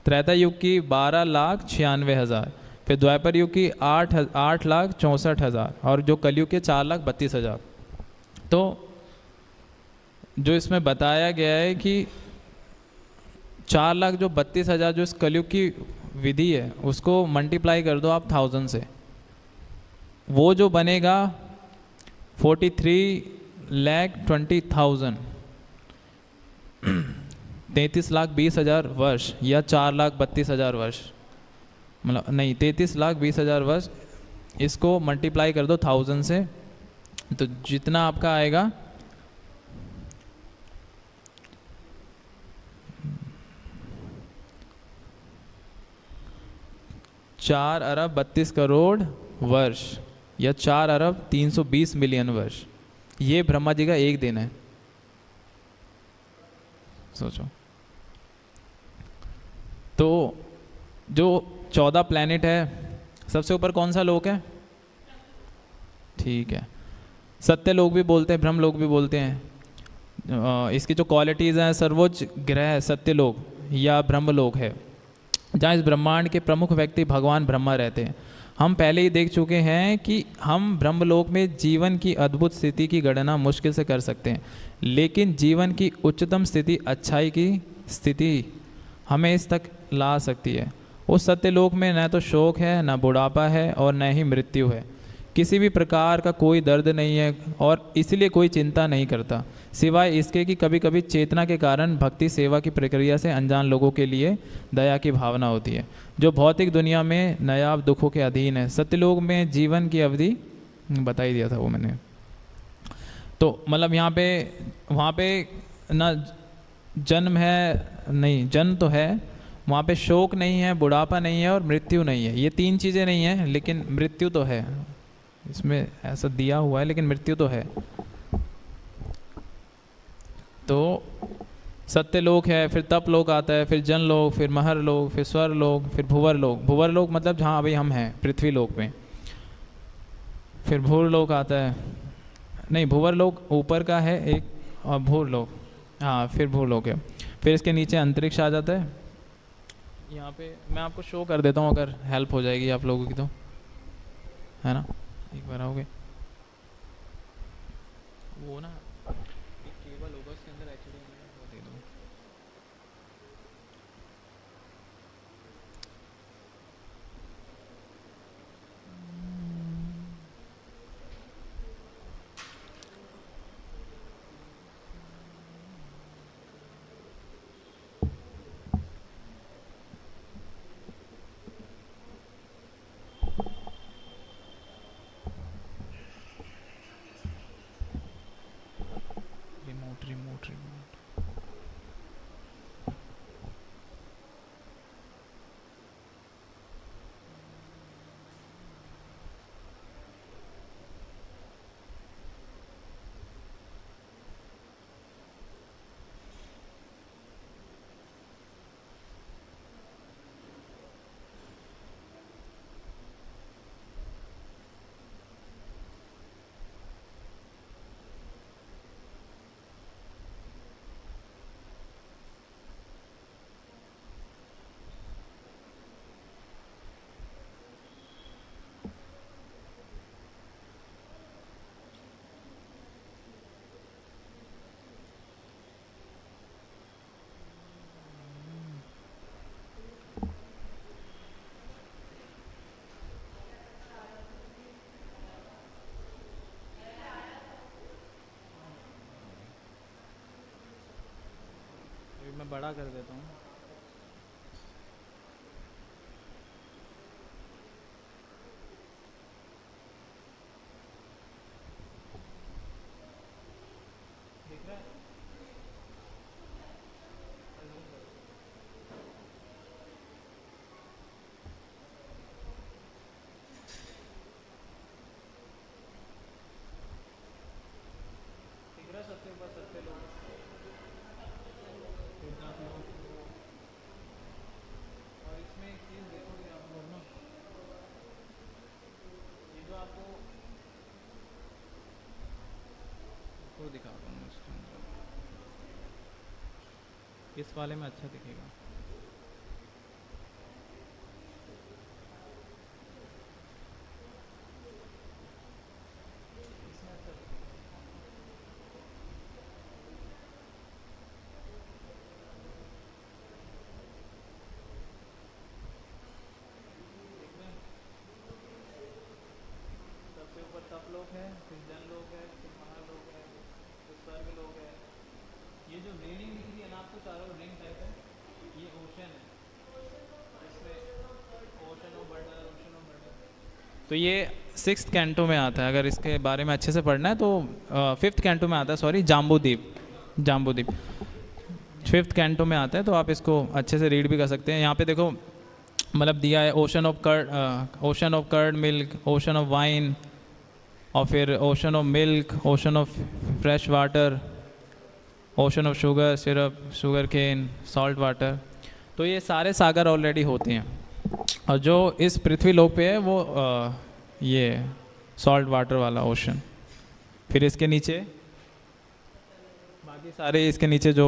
त्रेता युग की 12,96,000, फिर द्वापर युग की 8,64,000 और जो कलयुग के 4,32,000। तो जो इसमें बताया गया है कि 4,32,000 जो इस कलयुग की विधि है उसको मल्टीप्लाई कर दो आप 1000 से, वो जो बनेगा 43,20,000, 33,20,000 वर्ष या 4,32,000 वर्ष, मतलब नहीं 33,20,000 वर्ष। इसको मल्टीप्लाई कर दो 1000 से, तो जितना आपका आएगा 4 अरब 32 करोड़ वर्ष या 4 अरब 320 मिलियन वर्ष, ये ब्रह्मा जी का एक दिन है। सोचो। तो जो 14 प्लैनेट है, सबसे ऊपर कौन सा लोक है? ठीक है, सत्य लोक भी बोलते हैं, ब्रह्म लोक भी बोलते हैं। इसकी जो क्वालिटीज़ हैं, सर्वोच्च ग्रह सत्यलोक या ब्रह्मलोक है, जहाँ इस ब्रह्मांड के प्रमुख व्यक्ति भगवान ब्रह्मा रहते हैं। हम पहले ही देख चुके हैं कि हम ब्रह्मलोक में जीवन की अद्भुत स्थिति की गणना मुश्किल से कर सकते हैं, लेकिन जीवन की उच्चतम स्थिति, अच्छाई की स्थिति हमें इस तक ला सकती है। उस सत्यलोक में न तो शोक है, न बुढ़ापा है और न ही मृत्यु है। किसी भी प्रकार का कोई दर्द नहीं है और इसलिए कोई चिंता नहीं करता, सिवाय इसके कि कभी कभी चेतना के कारण भक्ति सेवा की प्रक्रिया से अनजान लोगों के लिए दया की भावना होती है, जो भौतिक दुनिया में नायाब दुखों के अधीन है। सत्यलोक में जीवन की अवधि बता ही दिया था वो मैंने। तो मतलब यहाँ पे, वहाँ पे ना जन्म है, नहीं जन्म तो है, वहाँ पे शोक नहीं है, बुढ़ापा नहीं है और मृत्यु नहीं है। ये तीन चीज़ें नहीं है, लेकिन मृत्यु तो है, इसमें ऐसा दिया हुआ है, लेकिन मृत्यु तो है। तो सत्यलोक है, फिर तप लोक आता है, फिर जन लोक, फिर महर लोक, फिर स्वर लोक, फिर भुवर लोक। भुवर लोक मतलब जहाँ अभी हम हैं पृथ्वी लोक में। फिर भूर लोक आता है, नहीं भुवर लोक ऊपर का है एक, और भूर लोक, हाँ फिर भूर लोक है। फिर इसके नीचे अंतरिक्ष आ जाता है। यहाँ पे मैं आपको शो कर देता हूँ, अगर हेल्प हो जाएगी आप लोगों की तो, है ना। एक बार आओगे, वो ना एक केबल होगा उसके अंदर HDMI वो दे दो। Remote remote remote. मैं बड़ा कर देता हूँ। दिख रहा है? दिख रहा है सबसे ऊपर सत्य लोग, और इसमें एक चीज़ देखोगे आप लोग ना, ये जो आपको को दिखा रहा हूँ इसके अंदर, इस वाले में अच्छा दिखेगा। इसमें अच्छा दिखेगा। सबसे ऊपर तप लोक है, फिर जन लोक है, फिर महालोक है, फिर स्वर्ग लोक है। ये जो रेलिंग दिख रही है ना आपको, चारों रिंग टाइप है, ये ओशन है। इसमें ocean of border, ocean of border. तो ये 6th कैंटो में आता है, अगर इसके बारे में अच्छे से पढ़ना है तो 5th कैंटो में आता है, सॉरी जाम्बूद्वीप, जाम्बूद्वीप 5th कैंटो में आता है, तो आप इसको अच्छे से रीड भी कर सकते हैं। यहाँ पे देखो मतलब दिया है ocean of curd milk, ocean of wine, और फिर ocean of milk, ocean of fresh water, ocean of sugar syrup, sugar cane, salt water. तो ये सारे सागर ऑलरेडी होते हैं, और जो इस पृथ्वी लोक पे है वो ये सॉल्ट वाटर वाला ओशन। फिर इसके नीचे बाकी सारे, इसके नीचे जो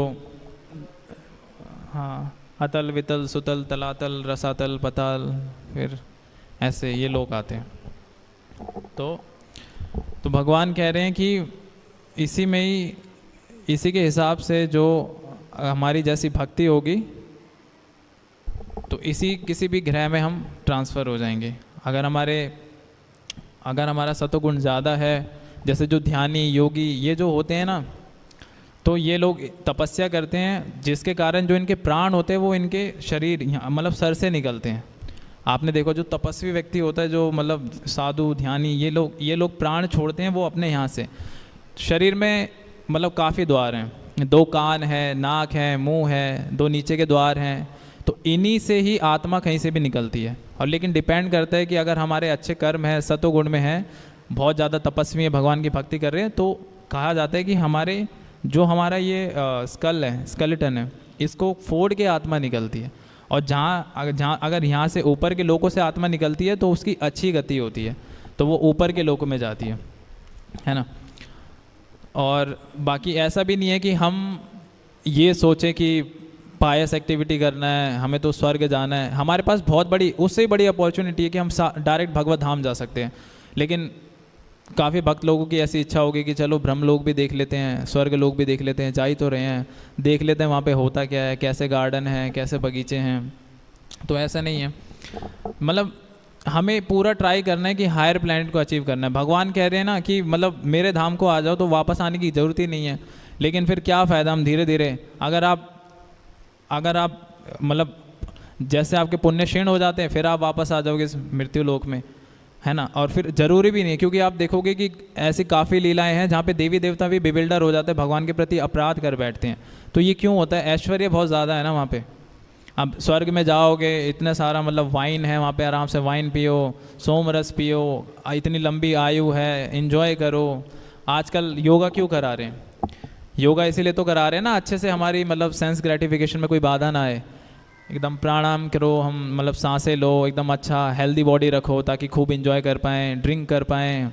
हाँ अतल वितल सुतल तलातल रसातल पताल, फिर ऐसे ये लोग आते हैं। तो भगवान कह रहे हैं कि इसी में ही, इसी के हिसाब से जो हमारी जैसी भक्ति होगी तो इसी किसी भी ग्रह में हम ट्रांसफ़र हो जाएंगे। अगर हमारा सतोगुण ज़्यादा है, जैसे जो ध्यानी योगी ये जो होते हैं ना, तो ये लोग तपस्या करते हैं जिसके कारण जो इनके प्राण होते हैं वो इनके शरीर मतलब सर से निकलते हैं। आपने देखो जो तपस्वी व्यक्ति होता है, जो मतलब साधु ध्यानी, ये लोग प्राण छोड़ते हैं वो अपने यहाँ से। शरीर में मतलब काफ़ी द्वार हैं, 2 कान है, नाक है, मुंह है, 2 नीचे के द्वार हैं, तो इन्हीं से ही आत्मा कहीं से भी निकलती है। और लेकिन डिपेंड करता है कि अगर हमारे अच्छे कर्म है, सतोगुण में है, बहुत ज़्यादा तपस्वी है, भगवान की भक्ति कर रहे हैं, तो कहा जाता है कि हमारा ये स्कल है, स्केलेटन है, इसको फोड़ के आत्मा निकलती है। और अगर यहाँ से ऊपर के लोकों से आत्मा निकलती है तो उसकी अच्छी गति होती है, तो वो ऊपर के लोकों में जाती है ना। और बाकी ऐसा भी नहीं है कि हम ये सोचें कि पायस एक्टिविटी करना है, हमें तो स्वर्ग जाना है। हमारे पास बहुत बड़ी, उससे बड़ी अपॉर्चुनिटी है कि हम डायरेक्ट भगवत धाम जा सकते हैं। लेकिन काफ़ी भक्त लोगों की ऐसी इच्छा होगी कि चलो ब्रह्म लोग भी देख लेते हैं, स्वर्ग लोग भी देख लेते हैं, जा ही तो रहे हैं, देख लेते हैं वहाँ पे होता क्या है, कैसे गार्डन है, कैसे बगीचे हैं। तो ऐसा नहीं है, मतलब हमें पूरा ट्राई करना है कि हायर प्लैनेट को अचीव करना है। भगवान कह रहे हैं ना कि मतलब मेरे धाम को आ जाओ तो वापस आने की ज़रूरत ही नहीं है। लेकिन फिर क्या फ़ायदा, हम धीरे धीरे अगर आप मतलब जैसे आपके पुण्य क्षीण हो जाते हैं फिर आप वापस आ जाओगे इस मृत्यु लोक में, है ना। और फिर ज़रूरी भी नहीं है, क्योंकि आप देखोगे कि ऐसी काफ़ी लीलाएं हैं जहाँ पे देवी देवता भी बिविल्डर हो जाते हैं, भगवान के प्रति अपराध कर बैठते हैं। तो ये क्यों होता है, ऐश्वर्य बहुत ज़्यादा है ना वहाँ पे। अब स्वर्ग में जाओगे, इतना सारा मतलब वाइन है वहाँ पे, आराम से वाइन पियो, सोम रस पियो, इतनी लंबी आयु है, इन्जॉय करो। आजकल योगा क्यों करा रहे हैं, योगा इसीलिए तो करा रहे हैं ना, अच्छे से हमारी मतलब सेंस ग्रेटिफिकेशन में कोई बाधा ना आए। एकदम प्राणायाम करो, हम मतलब सांसें लो, एकदम अच्छा हेल्दी बॉडी रखो ताकि खूब इन्जॉय कर पाएँ, ड्रिंक कर पाएँ।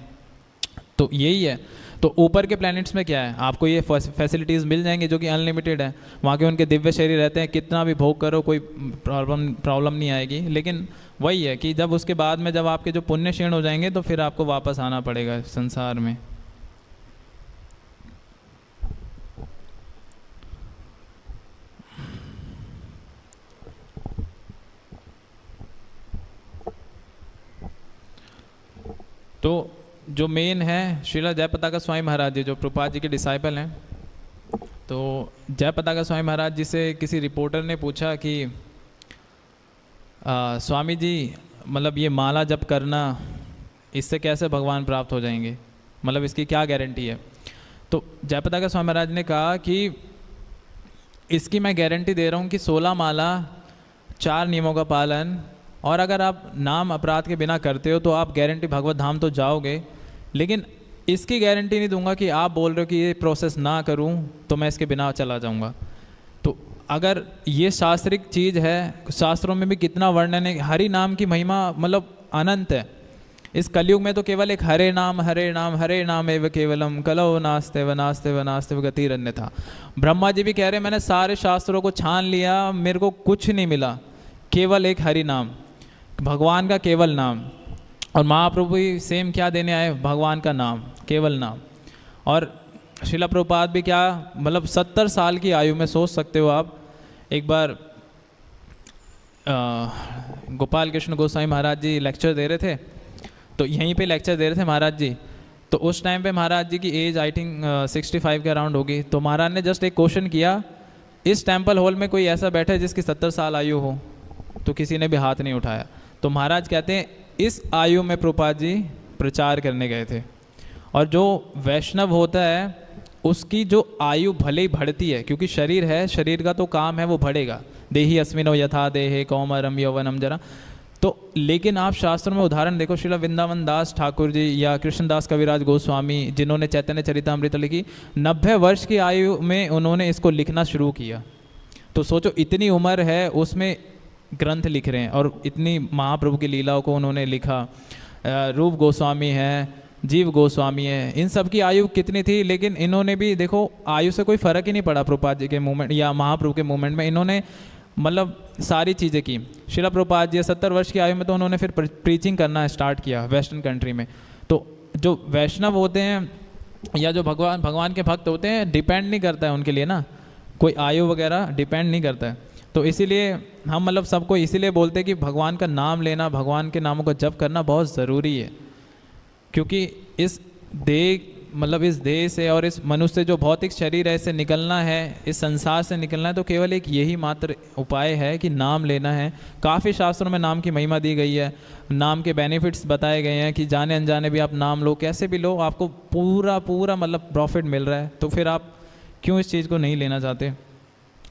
तो यही है। तो ऊपर के प्लैनेट्स में क्या है, आपको ये फैसिलिटीज़ मिल जाएंगी जो कि अनलिमिटेड है। वहाँ के उनके दिव्य शरीर रहते हैं, कितना भी भोग करो कोई प्रॉब्लम नहीं आएगी। लेकिन वही है कि जब उसके बाद में जब आपके जो पुण्य क्षीण हो जाएंगे तो फिर आपको वापस आना पड़ेगा संसार में। तो जो मेन है श्रीला जयपताका स्वामी महाराज जी, जो प्रभुपाद जी के डिसाइपल हैं। तो जयपताका स्वामी महाराज जी से किसी रिपोर्टर ने पूछा कि स्वामी जी मतलब ये माला जप करना, इससे कैसे भगवान प्राप्त हो जाएंगे, मतलब इसकी क्या गारंटी है। तो जयपताका स्वामी महाराज ने कहा कि इसकी मैं गारंटी दे रहा हूँ कि 16 माला, 4 नियमों का पालन, और अगर आप नाम अपराध के बिना करते हो तो आप गारंटी भगवत धाम तो जाओगे। लेकिन इसकी गारंटी नहीं दूंगा कि आप बोल रहे हो कि ये प्रोसेस ना करूं तो मैं इसके बिना चला जाऊंगा। तो अगर ये शास्त्रिक चीज़ है, शास्त्रों में भी कितना वर्णन है, हरि नाम की महिमा मतलब अनंत है। इस कलयुग में तो केवल एक हरे नाम हरे नाम हरे नाम एव केवलम कलो नास्ते व नास्ते व नास्ते व गतिरन्य था। ब्रह्मा जी भी कह रहे मैंने सारे शास्त्रों को छान लिया, मेरे को कुछ नहीं मिला, केवल एक हरि नाम, भगवान का केवल नाम। और महाप्रभु भी सेम क्या देने आए, भगवान का नाम, केवल नाम। और शिला प्रभुपाद भी क्या मतलब 70 साल की आयु में, सोच सकते हो आप। एक बार गोपाल कृष्ण गोस्वामी महाराज जी लेक्चर दे रहे थे, तो यहीं पे लेक्चर दे रहे थे महाराज जी। तो उस टाइम पे महाराज जी की एज आई थिंक 65 के अराउंड होगी। तो महाराज ने जस्ट एक क्वेश्चन किया, इस टेम्पल हॉल में कोई ऐसा बैठा है जिसकी 70 साल आयु हो? तो किसी ने भी हाथ नहीं उठाया। तो महाराज कहते हैं इस आयु में प्रभुपाद जी प्रचार करने गए थे। और जो वैष्णव होता है उसकी जो आयु भले ही बढ़ती है, क्योंकि शरीर है, शरीर का तो काम है वो बढ़ेगा, देही अस्मिनो यथा देहे कौमारम यौवनम जरा। तो लेकिन आप शास्त्रों में उदाहरण देखो, श्रील वृंदावन दास ठाकुर जी या कृष्णदास कविराज गोस्वामी जिन्होंने चैतन्य चरितामृत लिखी, 90 वर्ष की आयु में उन्होंने इसको लिखना शुरू किया। तो सोचो इतनी उम्र है, उसमें ग्रंथ लिख रहे हैं और इतनी महाप्रभु की लीलाओं को उन्होंने लिखा। रूप गोस्वामी है, जीव गोस्वामी है, इन सब की आयु कितनी थी, लेकिन इन्होंने भी देखो आयु से कोई फ़र्क ही नहीं पड़ा प्रभुपाद जी के मूवमेंट या महाप्रभु के मूवमेंट में। इन्होंने मतलब सारी चीज़ें की। श्रील प्रभुपाद जी 70 वर्ष की आयु में तो उन्होंने फिर प्रीचिंग करना स्टार्ट किया वेस्टर्न कंट्री में। तो जो वैष्णव होते हैं या जो भगवान के भक्त होते हैं, डिपेंड नहीं करता है उनके लिए ना, कोई आयु वगैरह डिपेंड नहीं करता है। तो इसीलिए हम मतलब सबको इसीलिए बोलते हैं कि भगवान का नाम लेना, भगवान के नामों को जप करना बहुत ज़रूरी है। क्योंकि इस देह से और इस मनुष्य से जो भौतिक शरीर है, इससे निकलना है, इस संसार से निकलना है, तो केवल एक यही मात्र उपाय है कि नाम लेना है। काफ़ी शास्त्रों में नाम की महिमा दी गई है, नाम के बेनिफिट्स बताए गए हैं कि जाने अनजाने भी आप नाम लो, कैसे भी लो, आपको पूरा मतलब प्रॉफिट मिल रहा है। तो फिर आप क्यों इस चीज़ को नहीं लेना चाहते?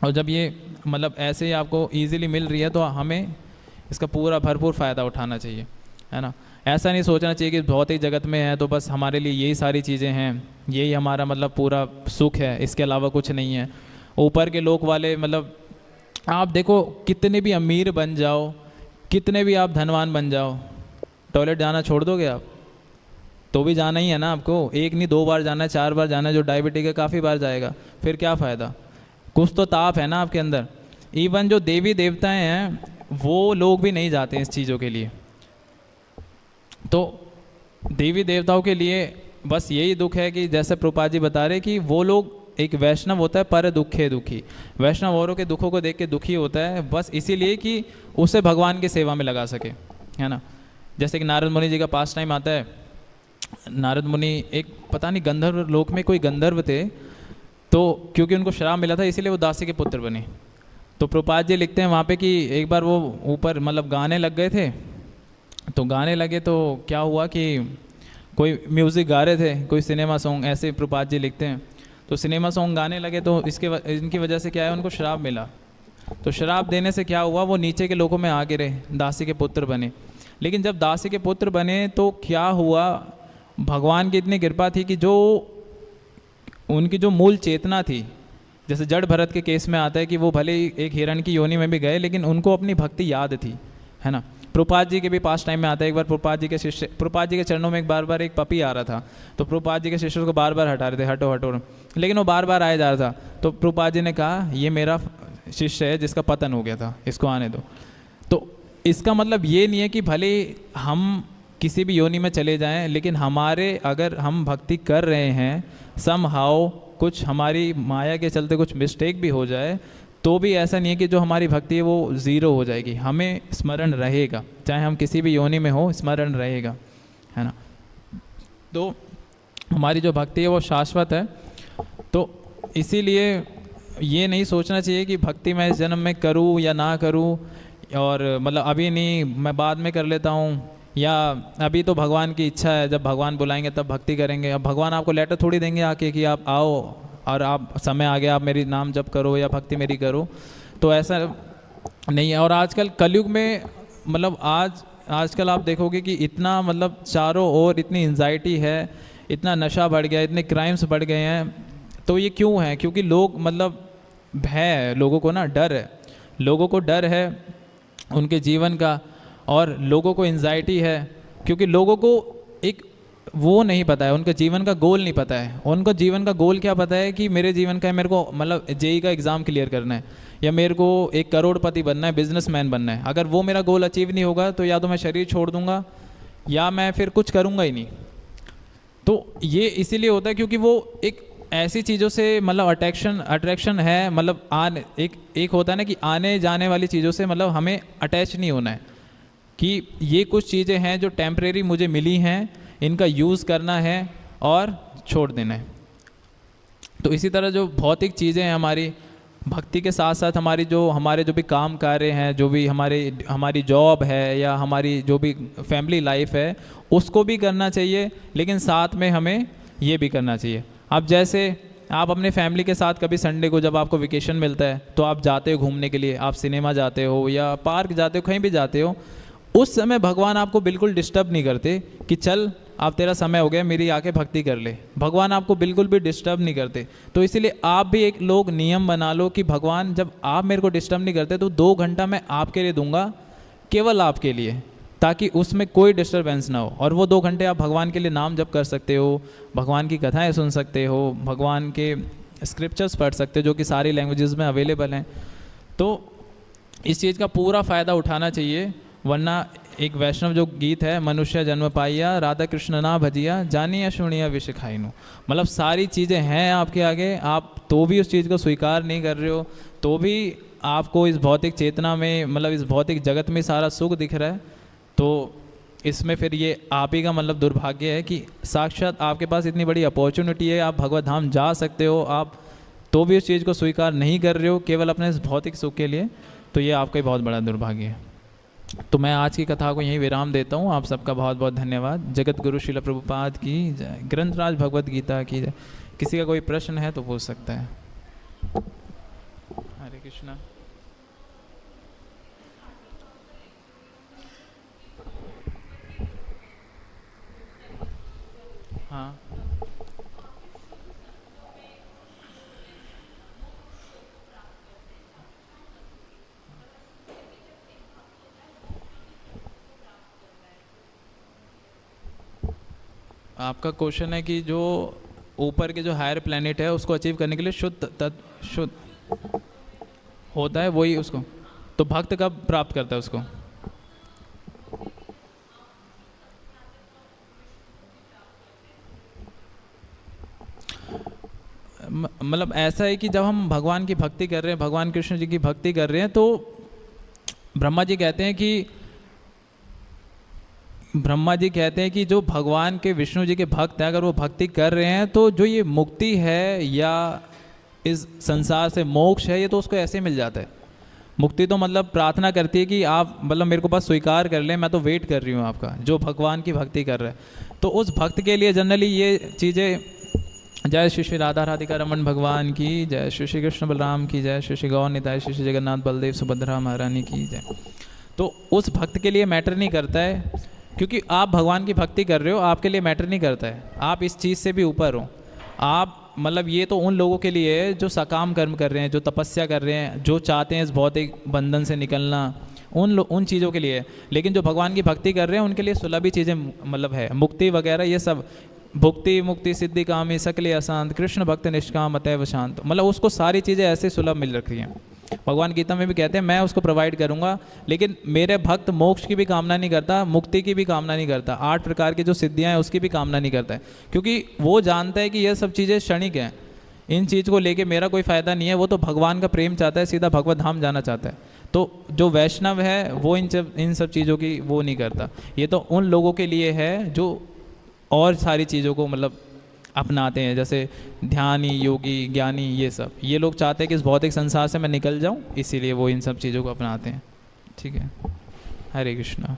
और जब ये मतलब ऐसे ही आपको ईजिली मिल रही है तो हमें इसका पूरा भरपूर फ़ायदा उठाना चाहिए, है ना। ऐसा नहीं सोचना चाहिए कि भौतिक जगत में है तो बस हमारे लिए यही सारी चीज़ें हैं, यही हमारा मतलब पूरा सुख है, इसके अलावा कुछ नहीं है। ऊपर के लोक वाले मतलब आप देखो कितने भी अमीर बन जाओ, कितने भी आप धनवान बन जाओ, टॉयलेट जाना छोड़ दोगे आप? तो भी जाना ही है ना आपको, एक नहीं 2 बार जाना है, 4 बार जाना है। जो डायबिटिक है काफ़ी बार जाएगा, फिर क्या फ़ायदा? कुछ तो ताप है ना आपके अंदर। इवन जो देवी देवताएं हैं वो लोग भी नहीं जाते इस चीज़ों के लिए। तो देवी देवताओं के लिए बस यही दुख है कि जैसे प्रभुपाद जी बता रहे कि वो लोग, एक वैष्णव होता है पर दुखे दुखी, वैष्णव औरों के दुखों को देख के दुखी होता है, बस इसीलिए कि उसे भगवान की सेवा में लगा सके, है ना। जैसे कि नारद मुनि जी का पास टाइम आता है। नारद मुनि एक पता नहीं गंधर्व लोक में कोई गंधर्व थे, तो क्योंकि उनको शराब मिला था इसीलिए वो दासी के पुत्र बने। तो प्रभुपाद जी लिखते हैं वहाँ पे कि एक बार वो ऊपर मतलब गाने लग गए थे, तो गाने लगे तो क्या हुआ कि कोई म्यूज़िक गा रहे थे, कोई सिनेमा सॉन्ग, ऐसे प्रभुपाद जी लिखते हैं। तो सिनेमा सॉन्ग गाने लगे तो इनकी वजह से क्या है, उनको शराब मिला। तो शराब देने से क्या हुआ, वो नीचे के लोगों में आ गिरे, दासी के पुत्र बने। लेकिन जब दासी के पुत्र बने तो क्या हुआ, भगवान की इतनी कृपा थी कि जो उनकी जो मूल चेतना थी, जैसे जड़ भरत के केस में आता है कि वो भले एक हिरण की योनि में भी गए लेकिन उनको अपनी भक्ति याद थी, है ना। प्रभुपाद जी के भी पास टाइम में आता है, एक बार प्रभुपाद जी के चरणों में बार एक पपी आ रहा था, तो प्रभुपाद जी के शिष्य को बार हटा रहे थे, हटो हटो, लेकिन वो बार आया जा रहा था। तो प्रभुपाद जी ने कहा ये मेरा शिष्य है जिसका पतन हो गया था, इसको आने दो। तो इसका मतलब ये नहीं है कि भले हम किसी भी योनि में चले जाएं, लेकिन हमारे अगर हम भक्ति कर रहे हैं, समहाउ कुछ हमारी माया के चलते कुछ मिस्टेक भी हो जाए, तो भी ऐसा नहीं है कि जो हमारी भक्ति है वो ज़ीरो हो जाएगी। हमें स्मरण रहेगा, चाहे हम किसी भी योनि में हो, स्मरण रहेगा, है ना। तो हमारी जो भक्ति है वो शाश्वत है। तो इसीलिए ये नहीं सोचना चाहिए कि भक्ति मैं इस जन्म में करूँ या ना करूँ, और मतलब अभी नहीं, मैं बाद में कर लेता हूँ, या अभी तो भगवान की इच्छा है, जब भगवान बुलाएंगे तब भक्ति करेंगे। अब भगवान आपको लेटर थोड़ी देंगे आके कि आप आओ और आप समय आ गया, आप मेरी नाम जप करो या भक्ति मेरी करो, तो ऐसा नहीं है। और आजकल कलयुग में मतलब आजकल आप देखोगे कि इतना मतलब चारों ओर इतनी एंजाइटी है, इतना नशा बढ़ गया, इतने क्राइम्स बढ़ गए हैं। तो ये क्यों है? क्योंकि लोग मतलब भय है, लोगों को ना डर है, लोगों को डर है उनके जीवन का, और लोगों को एंजाइटी है क्योंकि लोगों को एक वो नहीं पता है, उनके जीवन का गोल नहीं पता है। उनको जीवन का गोल क्या पता है कि मेरे जीवन का है, मेरे को मतलब जेईई का एग्ज़ाम क्लियर करना है, या मेरे को एक करोड़पति बनना है, बिजनेसमैन बनना है। अगर वो मेरा गोल अचीव नहीं होगा तो या तो मैं शरीर छोड़ दूंगा या मैं फिर कुछ करूंगा ही नहीं। तो ये इसीलिए होता है क्योंकि वो एक ऐसी चीज़ों से मतलब अट्रैक्शन है, मतलब एक होता है ना कि आने जाने वाली चीज़ों से मतलब हमें अटैच नहीं होना है, कि ये कुछ चीज़ें हैं जो टेम्परेरी मुझे मिली हैं, इनका यूज़ करना है और छोड़ देना है। तो इसी तरह जो भौतिक चीज़ें हैं हमारी भक्ति के साथ साथ हमारे जो भी काम कार्य हैं, जो भी हमारी जॉब है या हमारी जो भी फैमिली लाइफ है, उसको भी करना चाहिए, लेकिन साथ में हमें ये भी करना चाहिए। अब जैसे आप अपने फैमिली के साथ कभी संडे को जब आपको वेकेशन मिलता है तो आप जाते हो घूमने के लिए, आप सिनेमा जाते हो या पार्क जाते हो, कहीं भी जाते हो, उस समय भगवान आपको बिल्कुल डिस्टर्ब नहीं करते कि चल अब तेरा समय हो गया, मेरी आके भक्ति कर ले। भगवान आपको बिल्कुल भी डिस्टर्ब नहीं करते। तो इसीलिए आप भी एक लोग नियम बना लो कि भगवान जब आप मेरे को डिस्टर्ब नहीं करते तो 2 घंटा मैं आपके लिए दूंगा, केवल आपके लिए, ताकि उसमें कोई डिस्टर्बेंस ना हो। और वो 2 घंटे आप भगवान के लिए नाम जप कर सकते हो, भगवान की कथाएँ सुन सकते हो, भगवान के स्क्रिप्चर्स पढ़ सकते हो जो कि सारी लैंग्वेजेस में अवेलेबल हैं। तो इस चीज़ का पूरा फ़ायदा उठाना चाहिए, वरना एक वैष्णव जो गीत है, मनुष्य जन्म पाइया राधा कृष्ण ना भजिया जानिया सुनिया विष खाइनु, मतलब सारी चीज़ें हैं आपके आगे, आप तो भी उस चीज़ को स्वीकार नहीं कर रहे हो, तो भी आपको इस भौतिक चेतना में, मतलब इस भौतिक जगत में सारा सुख दिख रहा है। तो इसमें फिर ये आप ही का मतलब दुर्भाग्य है कि साक्षात आपके पास इतनी बड़ी अपॉर्चुनिटी है, आप भगवत धाम जा सकते हो, आप तो भी उस चीज़ को स्वीकार नहीं कर रहे हो केवल अपने इस भौतिक सुख के लिए। तो ये आपका ही बहुत बड़ा दुर्भाग्य है। तो मैं आज की कथा को यहीं विराम देता हूँ। आप सबका बहुत बहुत धन्यवाद। जगत गुरु श्रील प्रभुपाद की जय। ग्रंथराज भगवत गीता की जय। किसी का कोई प्रश्न है तो पूछ सकता है। हरे कृष्णा। हाँ, आपका क्वेश्चन है कि जो ऊपर के जो हायर प्लेनेट है उसको अचीव करने के लिए शुद्ध तत्व शुद्ध होता है, वही उसको तो भक्त कब प्राप्त करता है उसको? मतलब ऐसा है कि जब हम भगवान की भक्ति कर रहे हैं, भगवान कृष्ण जी की भक्ति कर रहे हैं, तो ब्रह्मा जी कहते हैं कि जो भगवान के विष्णु जी के भक्त हैं, अगर वो भक्ति कर रहे हैं तो जो ये मुक्ति है या इस संसार से मोक्ष है, ये तो उसको ऐसे मिल जाता है। मुक्ति तो मतलब प्रार्थना करती है कि आप मतलब मेरे को बस स्वीकार कर लें, मैं तो वेट कर रही हूँ आपका, जो भगवान की भक्ति कर रहा है। तो उस भक्त के लिए जनरली ये चीज़ें, जय श्री श्री राधा राधिका रमन भगवान की जय, श्री श्री कृष्ण बलराम की जय, श्री श्री गौर निताय, श्री श्री जगन्नाथ बलदेव सुभद्रा महारानी की जय। तो उस भक्त के लिए मैटर नहीं करता है, क्योंकि आप भगवान की भक्ति कर रहे हो, आपके लिए मैटर नहीं करता है, आप इस चीज़ से भी ऊपर हो। आप मतलब ये तो उन लोगों के लिए है जो सकाम कर्म कर रहे हैं, जो तपस्या कर रहे हैं, जो चाहते हैं इस भौतिक बंधन से निकलना, उन चीज़ों के लिए है। लेकिन जो भगवान की भक्ति कर रहे हैं उनके लिए सुलभ ही चीज़ें मतलब है, मुक्ति वगैरह ये सब, भुक्ति मुक्ति सिद्धि कामी सकले अशांत कृष्ण भक्त निष्काम अतैव शांत, मतलब उसको सारी चीज़ें ऐसे सुलभ मिल रखी हैं। भगवान गीता में भी कहते हैं मैं उसको प्रोवाइड करूंगा, लेकिन मेरे भक्त मोक्ष की भी कामना नहीं करता, मुक्ति की भी कामना नहीं करता, 8 प्रकार की जो सिद्धियां हैं उसकी भी कामना नहीं करता है, क्योंकि वो जानता है कि ये सब चीज़ें क्षणिक हैं, इन चीज़ को लेके मेरा कोई फ़ायदा नहीं है। वो तो भगवान का प्रेम चाहता है, सीधा भगवत धाम जाना चाहता है। तो जो वैष्णव है वो इन सब चीज़ों की वो नहीं करता। ये तो उन लोगों के लिए है जो और सारी चीज़ों को मतलब अपनाते हैं, जैसे ध्यानी, योगी, ज्ञानी, ये सब, ये लोग चाहते हैं कि इस भौतिक संसार से मैं निकल जाऊं, इसीलिए वो इन सब चीज़ों को अपनाते हैं। ठीक है, हरे कृष्णा।